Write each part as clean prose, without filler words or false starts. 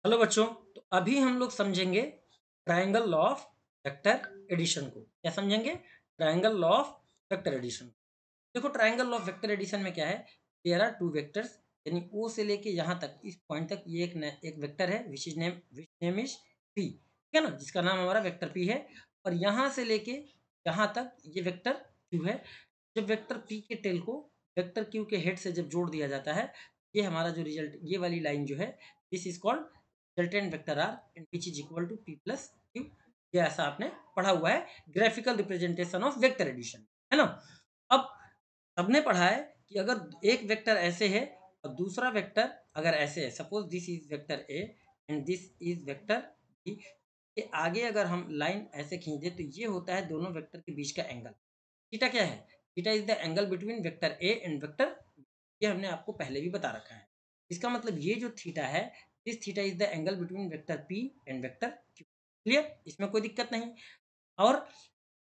Hello बच्चों। तो अभी हम लोग समझेंगे triangle law of vector addition को। क्या समझेंगे? Triangle law of vector addition. देखो, triangle law of vector addition में क्या है, देयर आर टू वेक्टर्स, यानी ओ से लेके यहाँ तक, इस पॉइंट तक ये एक वेक्टर है विच नेम इज पी, ठीक है ना, जिसका नाम हमारा वेक्टर पी है। और यहाँ से लेके यहाँ तक ये वेक्टर क्यू है। जब वेक्टर पी के टेल को वेक्टर क्यू के हेड से जब जोड़ दिया जाता है, ये हमारा जो रिजल्ट, ये वाली लाइन जो है, this is called resultant vector R and which is equal to P plus Q. ये ऐसा आपने पढ़ा हुआ है, graphical representation of vector addition, है ना। अब सबने पढ़ा है कि अगर एक वेक्टर ऐसे है और दूसरा वेक्टर अगर ऐसे है, suppose this is vector A and this is vector B, के आगे अगर हम लाइन ऐसे खींच दे तो ये होता है दोनों वेक्टर के बीच का एंगल। थीटा क्या है? Theta is the angle between vector A and vector, ये हमने आपको पहले भी बता रखा है। इसका मतलब ये जो थीटा है, this theta is the angle between vector P and vector Q. Clear? इसमें कोई दिक्कत नहीं। और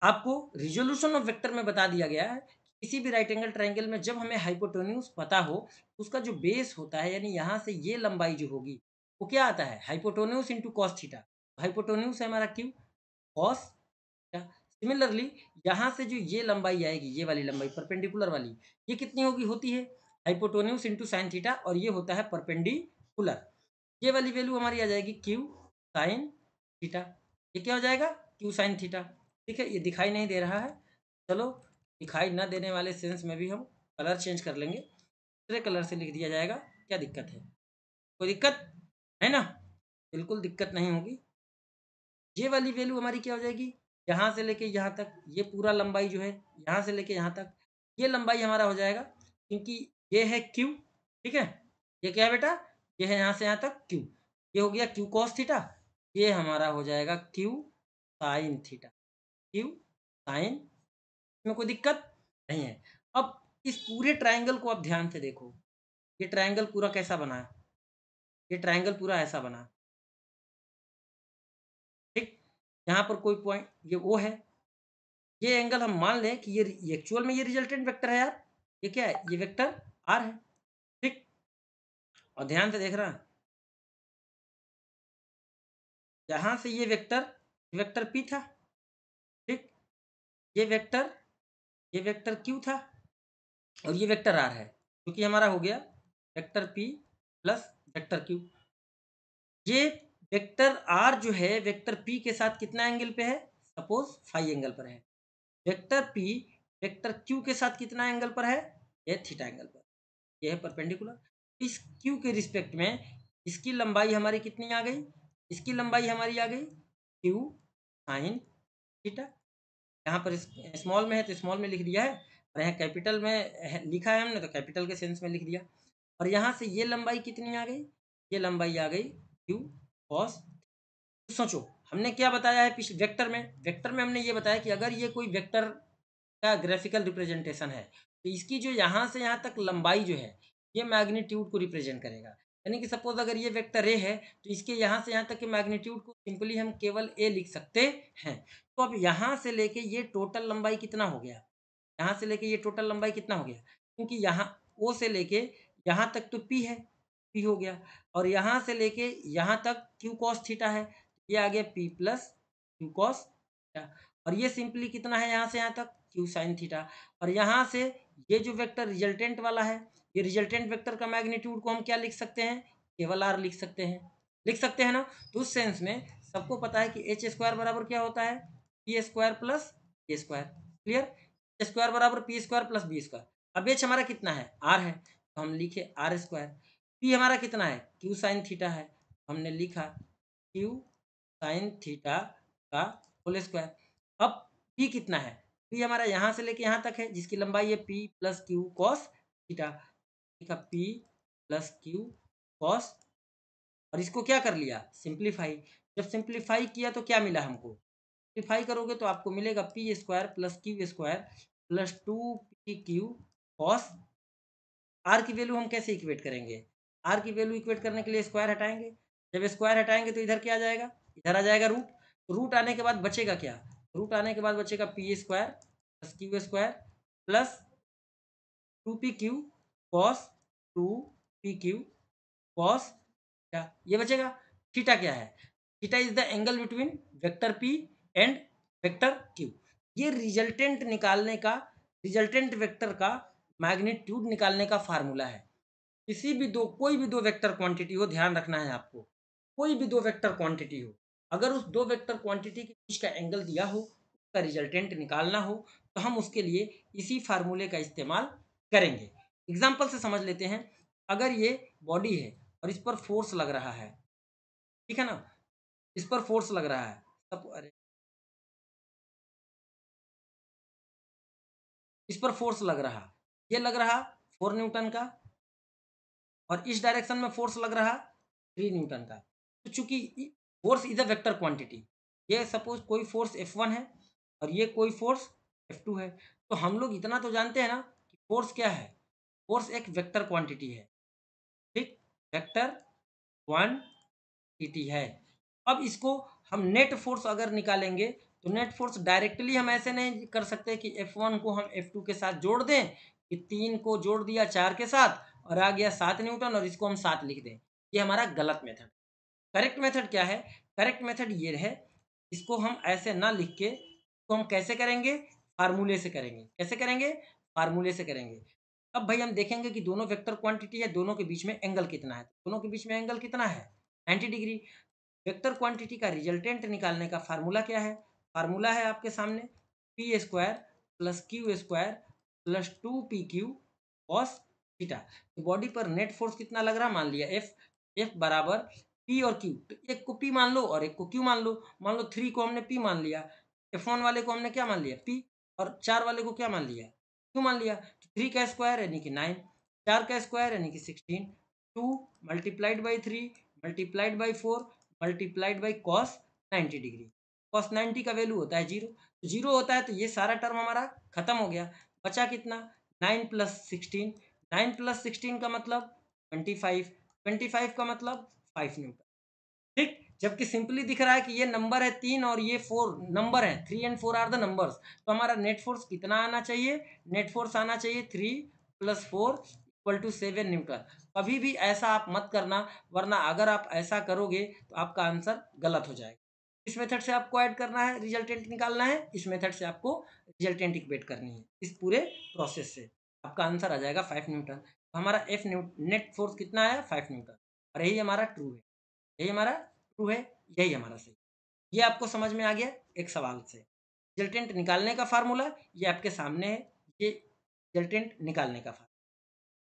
आपको रिजोल्यूशन ऑफ वेक्टर में बता दिया गया है, किसी भी राइट एंगल ट्राइंगल में जब हमें हाइपोटेन्यूज पता हो, उसका जो बेस होता है, यानी यहाँ से ये लंबाई जो होगी, वो क्या आता है? Hypotenuse into cos theta. Hypotenuse है हमारा क्यू, कॉस थीटा। सिमिलरली यहाँ से जो ये लंबाई आएगी, ये वाली लंबाई परपेंडिकुलर वाली, ये कितनी होगी? होती है हाइपोटेन्यूज इंटू साइन थीटा, और ये होता है परपेंडिकुलर। ये वाली वैल्यू हमारी आ जाएगी क्यू साइन थीटा। ये क्या हो जाएगा? Q sine theta. ठीक है, ये दिखाई नहीं दे रहा है, चलो दिखाई न देने वाले सेंस में भी हम कलर चेंज कर लेंगे, दूसरे कलर से लिख दिया जाएगा। क्या दिक्कत है? कोई दिक्कत है ना? बिल्कुल दिक्कत नहीं होगी। ये वाली वैल्यू हमारी क्या हो जाएगी? यहाँ से लेके यहाँ तक, ये पूरा लंबाई जो है, यहाँ से लेके यहाँ तक, ये लंबाई हमारा हो जाएगा, क्योंकि ये है क्यू, ठीक है। ये क्या है बेटा? ये है यहाँ से यहाँ तक क्यू। ये हो गया क्यू कॉस थीटा, ये हमारा हो जाएगा Q sine theta. Q sine, इसमें कोई दिक्कत नहीं है। अब इस पूरे ट्राइंगल को आप ध्यान से देखो, ये ट्राइंगल पूरा कैसा बना है? ये ट्राइंगल पूरा ऐसा बना है, ठीक। यहाँ पर कोई पॉइंट, ये वो है, ये एंगल हम मान लें कि ये एक्चुअल में ये रिजल्टेंट वेक्टर है यार। ये क्या है? ये वेक्टर आर है, ठीक। और ध्यान से देख रहा है, यहाँ से ये वेक्टर, वेक्टर पी था, ठीक। ये वेक्टर, ये वेक्टर क्यू था, और ये वेक्टर आर है, क्योंकि हमारा हो गया vector P plus vector Q. ये वेक्टर आर जो है वेक्टर पी के साथ कितना एंगल पे है? सपोज फाई एंगल पर है। वेक्टर पी वेक्टर क्यू के साथ कितना एंगल पर है? ये थीटा एंगल पर। ये है परपेंडिकुलर। इस क्यू के रिस्पेक्ट में इसकी लंबाई हमारी कितनी आ गई? इसकी लंबाई हमारी आ गई क्यू साइन थीटा। यहाँ पर स्मॉल में है तो स्मॉल में लिख दिया है, और यहाँ कैपिटल में लिखा है हमने तो कैपिटल के सेंस में लिख दिया। और यहाँ से ये लंबाई कितनी आ गई? ये लंबाई आ गई क्यू कॉस। सोचो, हमने क्या बताया है पिछले वेक्टर में हमने ये बताया कि अगर ये कोई वेक्टर का ग्राफिकल रिप्रेजेंटेशन है, तो इसकी जो यहाँ से यहाँ तक लंबाई जो है, ये मैग्नीट्यूड को रिप्रेजेंट करेगा। यानी कि सपोज अगर ये वेक्टर ए है, तो इसके यहाँ से यहाँ तक के मैग्नीट्यूड को सिंपली हम केवल ए लिख सकते हैं। तो अब यहाँ से लेके ये टोटल लंबाई कितना हो गया? यहाँ से लेके ये टोटल लंबाई कितना हो गया? क्योंकि यहाँ ओ से लेके यहाँ तक तो पी है, पी हो गया, और यहाँ से लेके यहाँ तक क्यू कॉस थीटा है, ये आ गया P plus Q cos theta. और ये सिंपली कितना है यहाँ से यहाँ तक? Q sine theta. और यहाँ से ये जो वेक्टर रिजल्टेंट वाला है, ये रिजल्टेंट वेक्टर का मैग्नीट्यूड को हम क्या लिख सकते हैं? केवल आर लिख सकते हैं, लिख सकते हैं ना। तो उस सेंस में सबको पता है कि एच स्क्वायर बराबर क्या होता है? P square plus A square. Clear? Square बराबर P square plus B square. अब एच हमारा कितना है? आर है, तो हम लिखे आर स्क्वायर। पी हमारा कितना है? क्यू साइन थीटा है, हमने लिखा क्यू साइन थीटा का होल स्क्वायर। अब पी कितना है? पी हमारा यहाँ से लेके यहाँ तक है, जिसकी लंबाई है P plus Q cos theta. लिखा पी प्लस क्यू कॉस, और इसको क्या कर लिया? सिंप्लीफाई। जब सिंप्लीफाई किया तो क्या मिला हमको? सिंप्लीफाई करोगे तो आपको मिलेगा P square plus Q square plus two P Q cos. R की वैल्यू हम कैसे इक्वेट करेंगे? आर की वैल्यू इक्वेट करने के लिए स्क्वायर हटाएंगे। जब स्क्वायर हटाएंगे तो इधर क्या आ जाएगा? इधर आ जाएगा रूट। तो रूट आने के बाद बचेगा क्या? रूट आने के बाद बचेगा P square plus Q square plus two P Q cos two P Q cos, क्या ये बचेगा? थीटा क्या है? Theta is the angle between vector P and vector Q. ये रिजल्टेंट निकालने का, रिजल्टेंट वेक्टर का मैग्नीट्यूड निकालने का फार्मूला है। किसी भी दो, कोई भी दो वेक्टर क्वांटिटी हो, ध्यान रखना है आपको, कोई भी दो वेक्टर क्वांटिटी हो, अगर उस दो वेक्टर क्वांटिटी के बीच का एंगल दिया हो, उसका रिजल्टेंट निकालना हो, तो हम उसके लिए इसी फार्मूले का इस्तेमाल करेंगे। एग्जाम्पल से समझ लेते हैं। अगर ये बॉडी है और इस पर फोर्स लग रहा है, ठीक है ना, इस पर फोर्स लग रहा है, तब अरे इस पर फोर्स लग रहा, ये लग रहा 4 न्यूटन का, और इस डायरेक्शन में फोर्स लग रहा 3 न्यूटन का। तो चूंकि force is a vector quantity, ये सपोज कोई फोर्स F1 है और ये कोई फोर्स F2 है, तो हम लोग इतना तो जानते हैं ना कि फोर्स क्या है, फोर्स एक वेक्टर क्वांटिटी है, ठीक, वेक्टर क्वांटिटी है। अब इसको हम नेट फोर्स अगर निकालेंगे, तो नेट फोर्स डायरेक्टली हम ऐसे नहीं कर सकते कि F1 को हम F2 के साथ जोड़ दें, कि 3 को जोड़ दिया 4 के साथ और आ गया 7 न्यूटन और इसको हम 7 लिख दें। ये हमारा गलत मेथड। करेक्ट मेथड क्या है? करेक्ट मेथड ये है, इसको हम ऐसे ना लिख के, तो हम कैसे करेंगे? फार्मूले से करेंगे। कैसे करेंगे? फार्मूले से करेंगे। अब भाई हम देखेंगे कि दोनों वेक्टर क्वांटिटी है, दोनों के बीच में एंगल कितना है। दोनों के बीच में एंगल कितना है? 90 डिग्री। वेक्टर क्वांटिटी का रिजल्टेंट निकालने का फार्मूला क्या है? फार्मूला है आपके सामने, P square plus Q square plus 2pq cos theta. तो बॉडी पर नेट फोर्स कितना लग रहा, मान लिया एफ, एफ बराबर पी और क्यू, तो एक को पी मान लो और एक को क्यू मान लो। मान लो 3 को हमने पी मान लिया, F1 वाले को हमने क्या मान लिया, पी, और 4 वाले को क्या मान लिया, क्यू मान लिया। तो 3 का स्क्वायर यानी कि 9, 4 का स्क्वायर यानी कि 16, 2 multiplied by 3 multiplied by 4 multiplied by cos 90 degree. Cos 90 का वैल्यू होता है 0, तो 0 होता है, तो ये सारा टर्म हमारा खत्म हो गया। बचा कितना, 9 प्लस 16, 9 प्लस 16 का मतलब 25, 25 का मतलब 5 न्यूटन, ठीक। जबकि सिंपली दिख रहा है कि ये नंबर है 3 और ये 4 नंबर है, 3 एंड 4 आर द नंबर्स। तो हमारा नेट फोर्स कितना आना चाहिए? नेट फोर्स आना चाहिए 3 प्लस 4 इक्वल टू 7 न्यूटन। कभी भी ऐसा आप मत करना, वरना अगर आप ऐसा करोगे तो आपका आंसर गलत हो जाएगा। इस मेथड से आपको ऐड करना है, रिजल्टेंट निकालना है, इस मेथड से आपको रिजल्टेंट इक्वेट करनी है। इस पूरे प्रोसेस से आपका आंसर आ जाएगा 5 न्यूटन। तो हमारा एफ नेट फोर्स कितना है, 5 न्यूटन, और यही हमारा ट्रू है, यही हमारा ट्रू है, यही हमारा सही। ये आपको समझ में आ गया एक सवाल से। रिजल्टेंट निकालने का फार्मूला ये आपके सामने है, ये रिजल्टेंट निकालने का फार्मूला।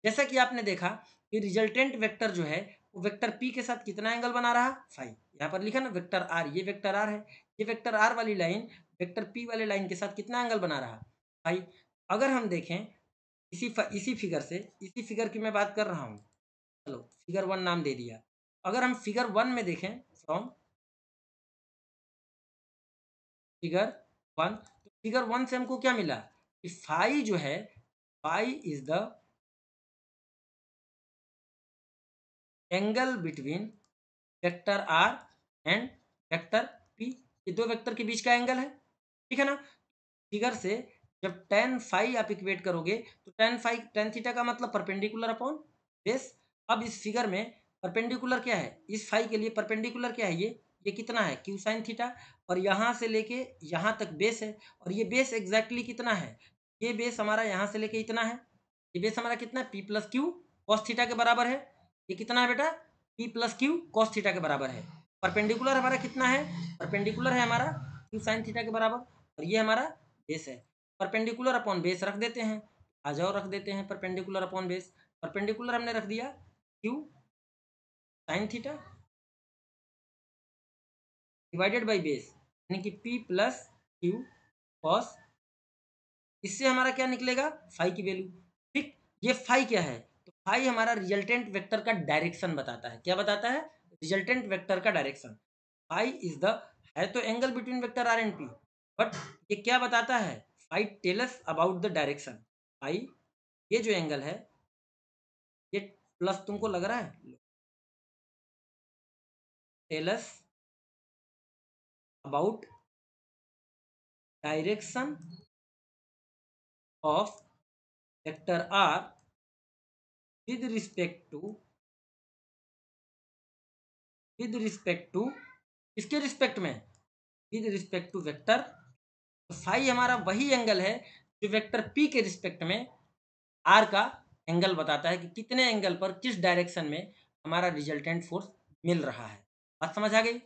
जैसा कि आपने देखा कि रिजल्टेंट वेक्टर जो है वो वेक्टर पी के साथ कितना एंगल बना रहा, फाइव। यहाँ पर लिखा ना वेक्टर आर, ये वेक्टर आर है, ये वेक्टर आर वाली लाइन वेक्टर पी वाले लाइन के साथ कितना एंगल बना रहा, फाइव। अगर हम देखें इसी फिगर से, इसी फिगर की मैं बात कर रहा हूँ, चलो फिगर 1 नाम दे दिया। अगर हम फिगर 1 में देखें, फ्रॉम फिगर 1, तो फिगर 1 से हमको क्या मिला कि फाई जो है, phi is the angle between vector R and vector P. ये दो वेक्टर के बीच का एंगल है, ठीक है ना। फिगर से जब tan फाई आप इक्वेट करोगे, तो tan फाई, tan थीटा का मतलब परपेंडिकुलर अपॉन बेस। अब इस फिगर में परपेंडिकुलर क्या है, इस फाई के लिए परपेंडिकुलर क्या है, ये कितना है, क्यू साइन थीटा, और यहाँ से लेके यहाँ तक बेस है, और ये बेस एग्जैक्टली कितना है, ये बेस हमारा यहाँ से लेके इतना है, ये बेस हमारा कितना है, P plus Q cos theta के बराबर है। ये कितना है बेटा, P plus Q cos theta के बराबर है। परपेंडिकुलर हमारा कितना है, परपेंडिकुलर है हमारा क्यू साइन थीटा के बराबर, और ये हमारा बेस है। परपेंडिकुलर अपॉन बेस रख देते हैं, आ जाओ रख देते हैं परपेंडिकुलर अपॉन बेस। परपेंडिकुलर हमने रख दिया Q sine theta divided by base, यानी कि पी प्लस क्यू कॉस, इससे हमारा क्या निकलेगा, फाई की वैल्यू, ठीक। ये फाई क्या है, तो फाई हमारा रिजल्टेंट वेक्टर का डायरेक्शन बताता है। क्या बताता है, रिजल्टेंट वेक्टर का डायरेक्शन। फाई इज द, है तो angle between vector R and P, but ये क्या बताता है, phi tells about the direction. Phi, ये जो एंगल है, ये प्लस तुमको लग रहा है, tells about direction of vector R with respect to with respect to, किसके रिस्पेक्ट में, विद रिस्पेक्ट टू वेक्टर। तो फाई हमारा वही एंगल है जो वेक्टर पी के रिस्पेक्ट में आर का एंगल बताता है कि कितने एंगल पर किस डायरेक्शन में हमारा रिजल्टेंट फोर्स मिल रहा है। बात समझ आ गई।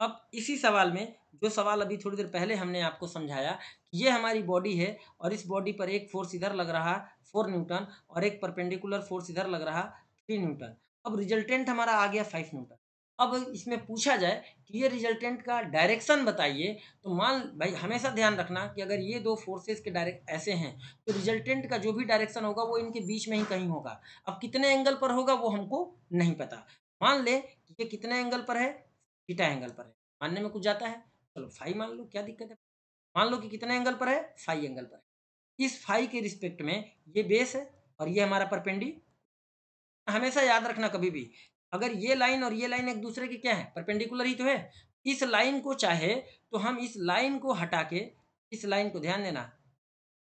अब इसी सवाल में, जो सवाल अभी थोड़ी देर पहले हमने आपको समझाया कि ये हमारी बॉडी है और इस बॉडी पर एक फोर्स इधर लग रहा 4 न्यूटन और एक परपेंडिकुलर फोर्स इधर लग रहा 3 न्यूटन। अब रिजल्टेंट हमारा आ गया 5 न्यूटन। अब इसमें पूछा जाए कि ये रिजल्टेंट का डायरेक्शन बताइए, तो मान भाई हमेशा ध्यान रखना कि अगर ये दो फोर्सेस के डायरेक्ट ऐसे हैं तो रिजल्टेंट का जो भी डायरेक्शन होगा वो इनके बीच में ही कहीं होगा। अब कितने एंगल पर होगा वो हमको नहीं पता। मान ले कि ये कितने एंगल पर है, थीटा एंगल पर है। मानने में कुछ जाता है, चलो फाई मान लो, क्या दिक्कत है। मान लो कि कितने एंगल पर है, फाई एंगल पर है। इस फाई के रिस्पेक्ट में ये बेस है और ये हमारा परपेंडी। हमेशा याद रखना कभी भी, अगर ये लाइन और ये लाइन एक दूसरे के क्या है, परपेंडिकुलर ही तो है। इस लाइन को चाहे तो हम इस लाइन को हटा के, इस लाइन को ध्यान देना,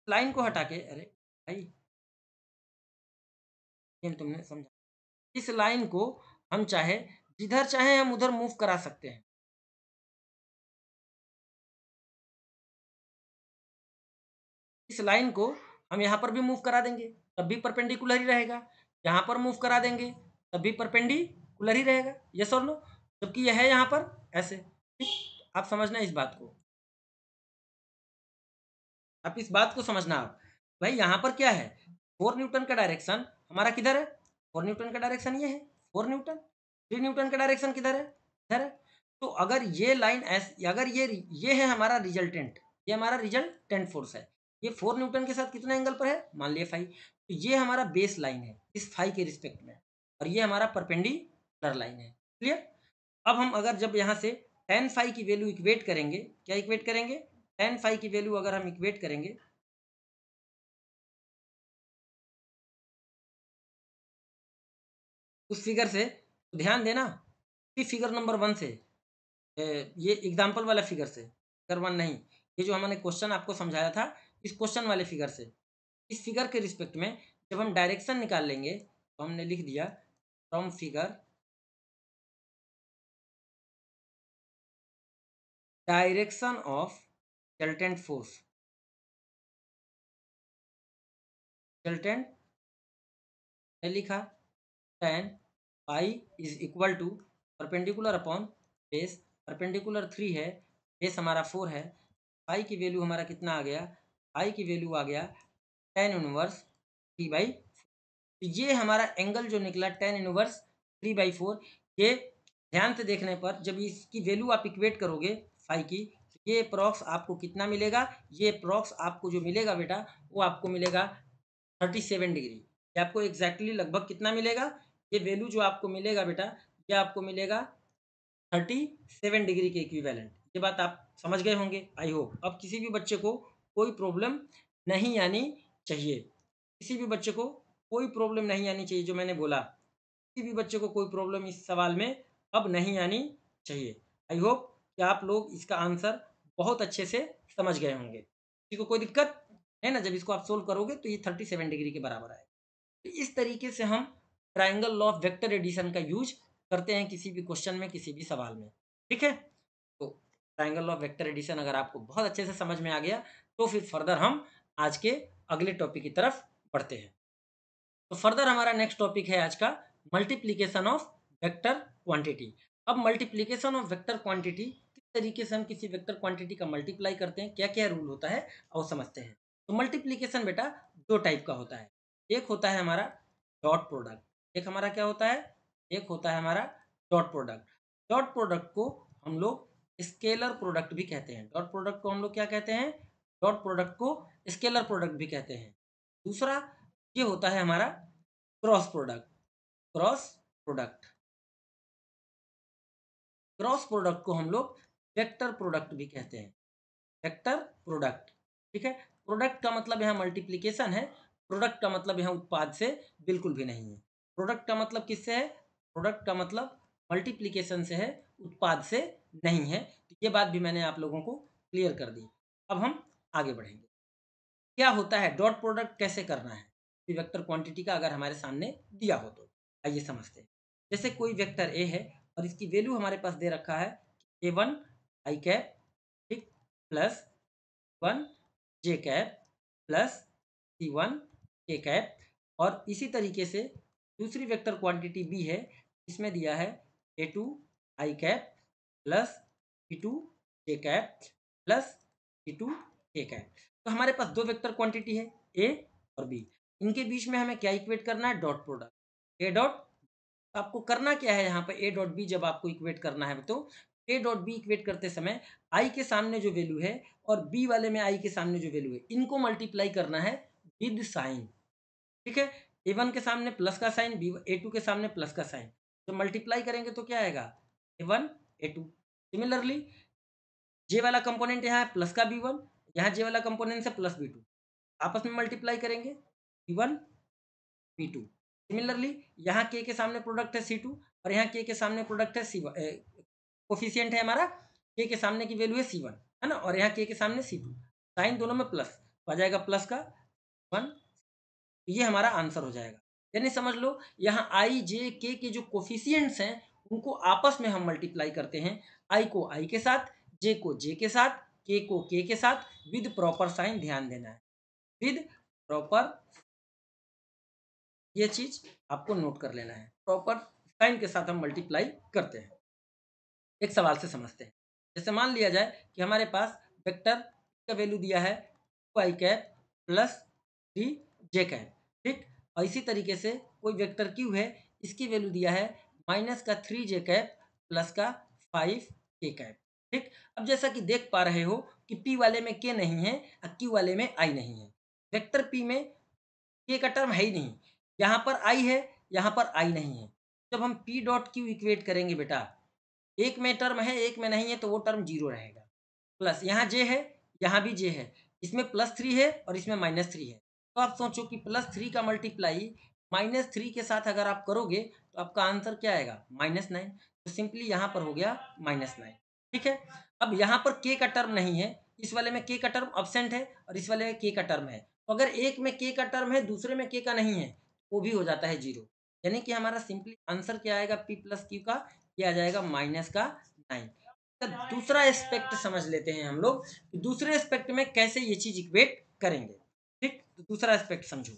लाइन को हटा के, अरे भाई ये तुमने समझा, इस लाइन को हम चाहे जिधर चाहे हम उधर मूव करा सकते हैं। इस लाइन को हम यहाँ पर भी मूव करा देंगे तब भी परपेंडिकुलर ही रहेगा, यहाँ पर मूव करा देंगे तब भी परपेंडिकुलर ही रहेगा, यस और नो। जबकि यह है यहाँ पर ऐसे, ठीक। आप समझना इस बात को, आप इस बात को समझना। आप भाई यहाँ पर क्या है, 4 न्यूटन का डायरेक्शन हमारा किधर है, 4 न्यूटन का डायरेक्शन ये है 4 न्यूटन। 3 न्यूटन का डायरेक्शन किधर है, इधर है। तो अगर ये लाइन ऐसे, अगर ये है हमारा रिजल्टेंट, ये हमारा रिजल्टेंट फोर्स है, ये 4 न्यूटन के साथ कितना एंगल पर है, मान लिया फाई। तो ये हमारा बेस लाइन है इस फाई के रिस्पेक्ट में, और ये हमारा परपेंडिकुलर लाइन है। क्लियर। अब हम अगर जब यहाँ से tan फाई की वैल्यू इक्वेट करेंगे, क्या इक्वेट करेंगे, tan फाई की वैल्यू अगर हम इक्वेट करेंगे उस फिगर से, तो ध्यान देना, फिगर नंबर 1 से, ये एग्जाम्पल वाला फिगर से, फिगर 1 नहीं, ये जो हमने क्वेश्चन आपको समझाया था इस क्वेश्चन वाले फिगर से, इस फिगर के रिस्पेक्ट में जब हम डायरेक्शन निकाल लेंगे तो हमने लिख दिया from figure direction of resultant force, resultant लिखा tan pi is equal to perpendicular upon base, perpendicular 3 है, बेस हमारा 4 है। पाई की वैल्यू हमारा कितना आ गया, पाई की वैल्यू आ गया tan इनवर्स 3/4। तो ये हमारा एंगल जो निकला tan इनवर्स 3/4, ये ध्यान से देखने पर जब इसकी वैल्यू आप इक्वेट करोगे फाई की, तो ये अप्रॉक्स आपको कितना मिलेगा, ये अप्रॉक्स आपको जो मिलेगा बेटा वो आपको मिलेगा 37 डिग्री। ये आपको एग्जैक्टली लगभग कितना मिलेगा, ये वैल्यू जो आपको मिलेगा बेटा ये आपको मिलेगा 37 डिग्री के इक्विवेलेंट। ये बात आप समझ गए होंगे आई होप। अब किसी भी बच्चे को कोई प्रॉब्लम नहीं आनी चाहिए, किसी भी बच्चे को कोई प्रॉब्लम नहीं आनी चाहिए, जो मैंने बोला किसी भी बच्चे को कोई प्रॉब्लम इस सवाल में अब नहीं आनी चाहिए। आई होप कि आप लोग इसका आंसर बहुत अच्छे से समझ गए होंगे, किसी को कोई दिक्कत है ना, जब इसको आप सोल्व करोगे तो ये 37 डिग्री के बराबर आएगा। तो इस तरीके से हम triangle law of vector addition का यूज करते हैं किसी भी क्वेश्चन में, किसी भी सवाल में, ठीक है। तो triangle law of vector addition अगर आपको बहुत अच्छे से समझ में आ गया तो फिर फर्दर हम आज के अगले टॉपिक की तरफ बढ़ते हैं। तो फर्दर हमारा नेक्स्ट टॉपिक है आज का मल्टीप्लीकेशन ऑफ वेक्टर क्वांटिटी। अब मल्टीप्लीकेशन ऑफ वेक्टर क्वांटिटी, किस तरीके से हम किसी वेक्टर क्वांटिटी का मल्टीप्लाई करते हैं, क्या क्या रूल होता है और समझते हैं। तो मल्टीप्लीकेशन बेटा दो टाइप का होता है, एक होता है हमारा डॉट प्रोडक्ट, एक हमारा क्या होता है, एक होता है हमारा डॉट प्रोडक्ट। डॉट प्रोडक्ट को हम लोग स्केलर प्रोडक्ट भी कहते हैं, डॉट प्रोडक्ट को हम लोग क्या कहते हैं, डॉट प्रोडक्ट को स्केलर प्रोडक्ट भी कहते हैं। दूसरा ये होता है हमारा cross product, cross product, cross product को हम लोग वेक्टर प्रोडक्ट भी कहते हैं, वेक्टर प्रोडक्ट, ठीक है। प्रोडक्ट का मतलब यहाँ मल्टीप्लिकेशन है, प्रोडक्ट का मतलब यहाँ उत्पाद से बिल्कुल भी नहीं है। प्रोडक्ट का मतलब किससे है, प्रोडक्ट का मतलब मल्टीप्लिकेशन से है, उत्पाद से नहीं है। तो ये बात भी मैंने आप लोगों को क्लियर कर दी। अब हम आगे बढ़ेंगे, क्या होता है डॉट प्रोडक्ट, कैसे करना है वेक्टर क्वांटिटी का, अगर हमारे सामने दिया हो तो आइए समझते हैं। जैसे कोई वेक्टर ए है और इसकी वैल्यू हमारे पास दे रखा है A1 आई कैप, ठीक, प्लस 1 जे कैप प्लस C1 के कैप। और इसी तरीके से दूसरी वेक्टर क्वांटिटी बी है, इसमें दिया है A2 आई कैप प्लस P2 जे कैप प्लस P2 के कैप। तो हमारे पास दो वेक्टर क्वांटिटी है ए और बी, इनके बीच में हमें क्या इक्वेट करना है, डॉट प्रोडक्ट ए डॉट। आपको करना क्या है यहाँ पे ए डॉट बी जब आपको इक्वेट करना है तो ए डॉट बी इक्वेट करते समय आई के सामने जो वैल्यू है और बी वाले में आई के सामने जो वैल्यू है इनको मल्टीप्लाई करना है विद साइन, ठीक है। A1 के सामने प्लस का साइन, A2 के सामने प्लस का साइन, तो मल्टीप्लाई करेंगे तो क्या आएगा A1 A2। सिमिलरली जे वाला कंपोनेंट यहाँ है प्लस का B1, यहाँ जे वाला कंपोनेंट से प्लस B2, आपस में मल्टीप्लाई करेंगे B1 B2। सिमिलरली यहाँ के सामने प्रोडक्ट है C2 और यहाँ के सामने प्रोडक्ट है C1, कोफिशिएंट है हमारा, के सामने की वैल्यू है C1, है ना, और यहाँ के सामने C2, साइन दोनों में प्लस, तो आ जाएगा प्लस का 1, ये हमारा आंसर हो जाएगा। यानी समझ लो यहाँ आई जे के जो कोफिशिएंट्स हैं उनको आपस में हम मल्टीप्लाई करते हैं, आई को आई के साथ, जे को जे के साथ, के को के साथ, विद प्रॉपर साइन, ध्यान देना है विद प्रॉपर, ये चीज आपको नोट कर लेना है, प्रॉपर साइन के साथ हम मल्टीप्लाई करते हैं। एक सवाल से समझते हैं, जैसे मान लिया जाए कि हमारे पास वेक्टर का वैल्यू दिया है 2i cap plus 3j cap, ठीक, और इसी तरीके से कोई वेक्टर क्यू है, इसकी वैल्यू दिया है माइनस का 3j कैप प्लस का 5k कैप, ठीक। अब जैसा कि देख पा रहे हो कि p वाले में k नहीं है और q वाले में i नहीं है, वेक्टर p में k का टर्म है ही नहीं, यहाँ पर i है, यहाँ पर i नहीं है। जब हम p डॉट क्यू इक्वेट करेंगे बेटा, एक में टर्म है एक में नहीं है तो वो टर्म जीरो रहेगा, प्लस यहाँ जे है यहाँ भी जे है, इसमें +3 है और इसमें -3 है, तो आप सोचो कि +3 का मल्टीप्लाई -3 के साथ अगर आप करोगे तो आपका आंसर क्या आएगा -9, तो सिंपली यहाँ पर हो गया -9, ठीक है। अब यहाँ पर के का टर्म नहीं है, इस वाले में के का टर्म अब्सेंट है और इस वाले में के का टर्म है, तो अगर एक में के का टर्म है दूसरे में के का नहीं है वो भी हो जाता है जीरो, यानी कि हमारा सिंपली आंसर क्या आएगा p प्लस क्यू का, ये आ जाएगा -9। तो दूसरा एस्पेक्ट समझ लेते हैं हम लोग कि दूसरे एस्पेक्ट में कैसे ये चीज इक्वेट करेंगे, ठीक। तो दूसरा एस्पेक्ट समझो,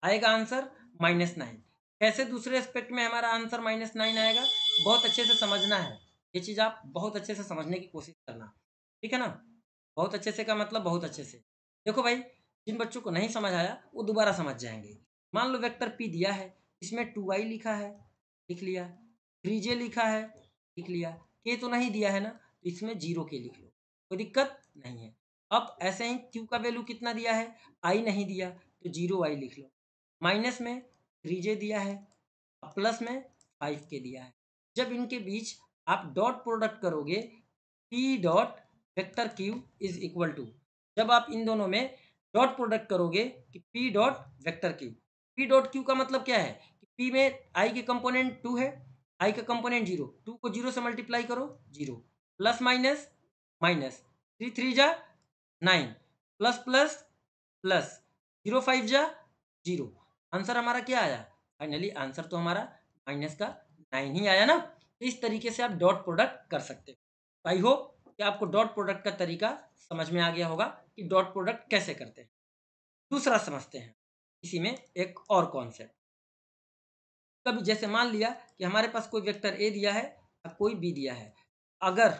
आएगा आंसर -9। कैसे दूसरे एस्पेक्ट में हमारा आंसर -9 आएगा, बहुत अच्छे से समझना है ये चीज, आप बहुत अच्छे से समझने की कोशिश करना, ठीक है ना। बहुत अच्छे से का मतलब बहुत अच्छे से, देखो भाई जिन बच्चों को नहीं समझ आया वो दोबारा समझ जाएंगे। मान लो वेक्टर p दिया है, इसमें 2i लिखा है, लिख लिया, 3j लिखा है, लिख लिया, k तो नहीं दिया है ना, तो इसमें 0k लिख लो, कोई दिक्कत नहीं है। अब ऐसे ही q का वैल्यू कितना दिया है, i नहीं दिया तो 0i लिख लो, माइनस में 3j दिया है, प्लस में 5k दिया है। जब इनके बीच आप डॉट प्रोडक्ट करोगे p dot vector q is equal to, जब आप इन दोनों में डॉट प्रोडक्ट करोगे कि p dot vector q, p dot q का मतलब क्या है कि p में i के कंपोनेंट 2 है, i का कंपोनेंट 0, 2 को 0 से मल्टीप्लाई करो 0, प्लस माइनस माइनस, 3 3 जा 9, प्लस प्लस प्लस, 0 5 जा 0, आंसर हमारा क्या आया, फाइनली आंसर तो हमारा माइनस का 9 ही आया ना। तो इस तरीके से आप डॉट प्रोडक्ट कर सकते हो। आई होप कि आपको डॉट प्रोडक्ट का तरीका समझ में आ गया होगा कि डॉट प्रोडक्ट कैसे करते हैं। दूसरा समझते हैं, इसी में एक और कॉन्सेप्ट, कभी जैसे मान लिया कि हमारे पास कोई वेक्टर ए दिया है या कोई बी दिया है, अगर,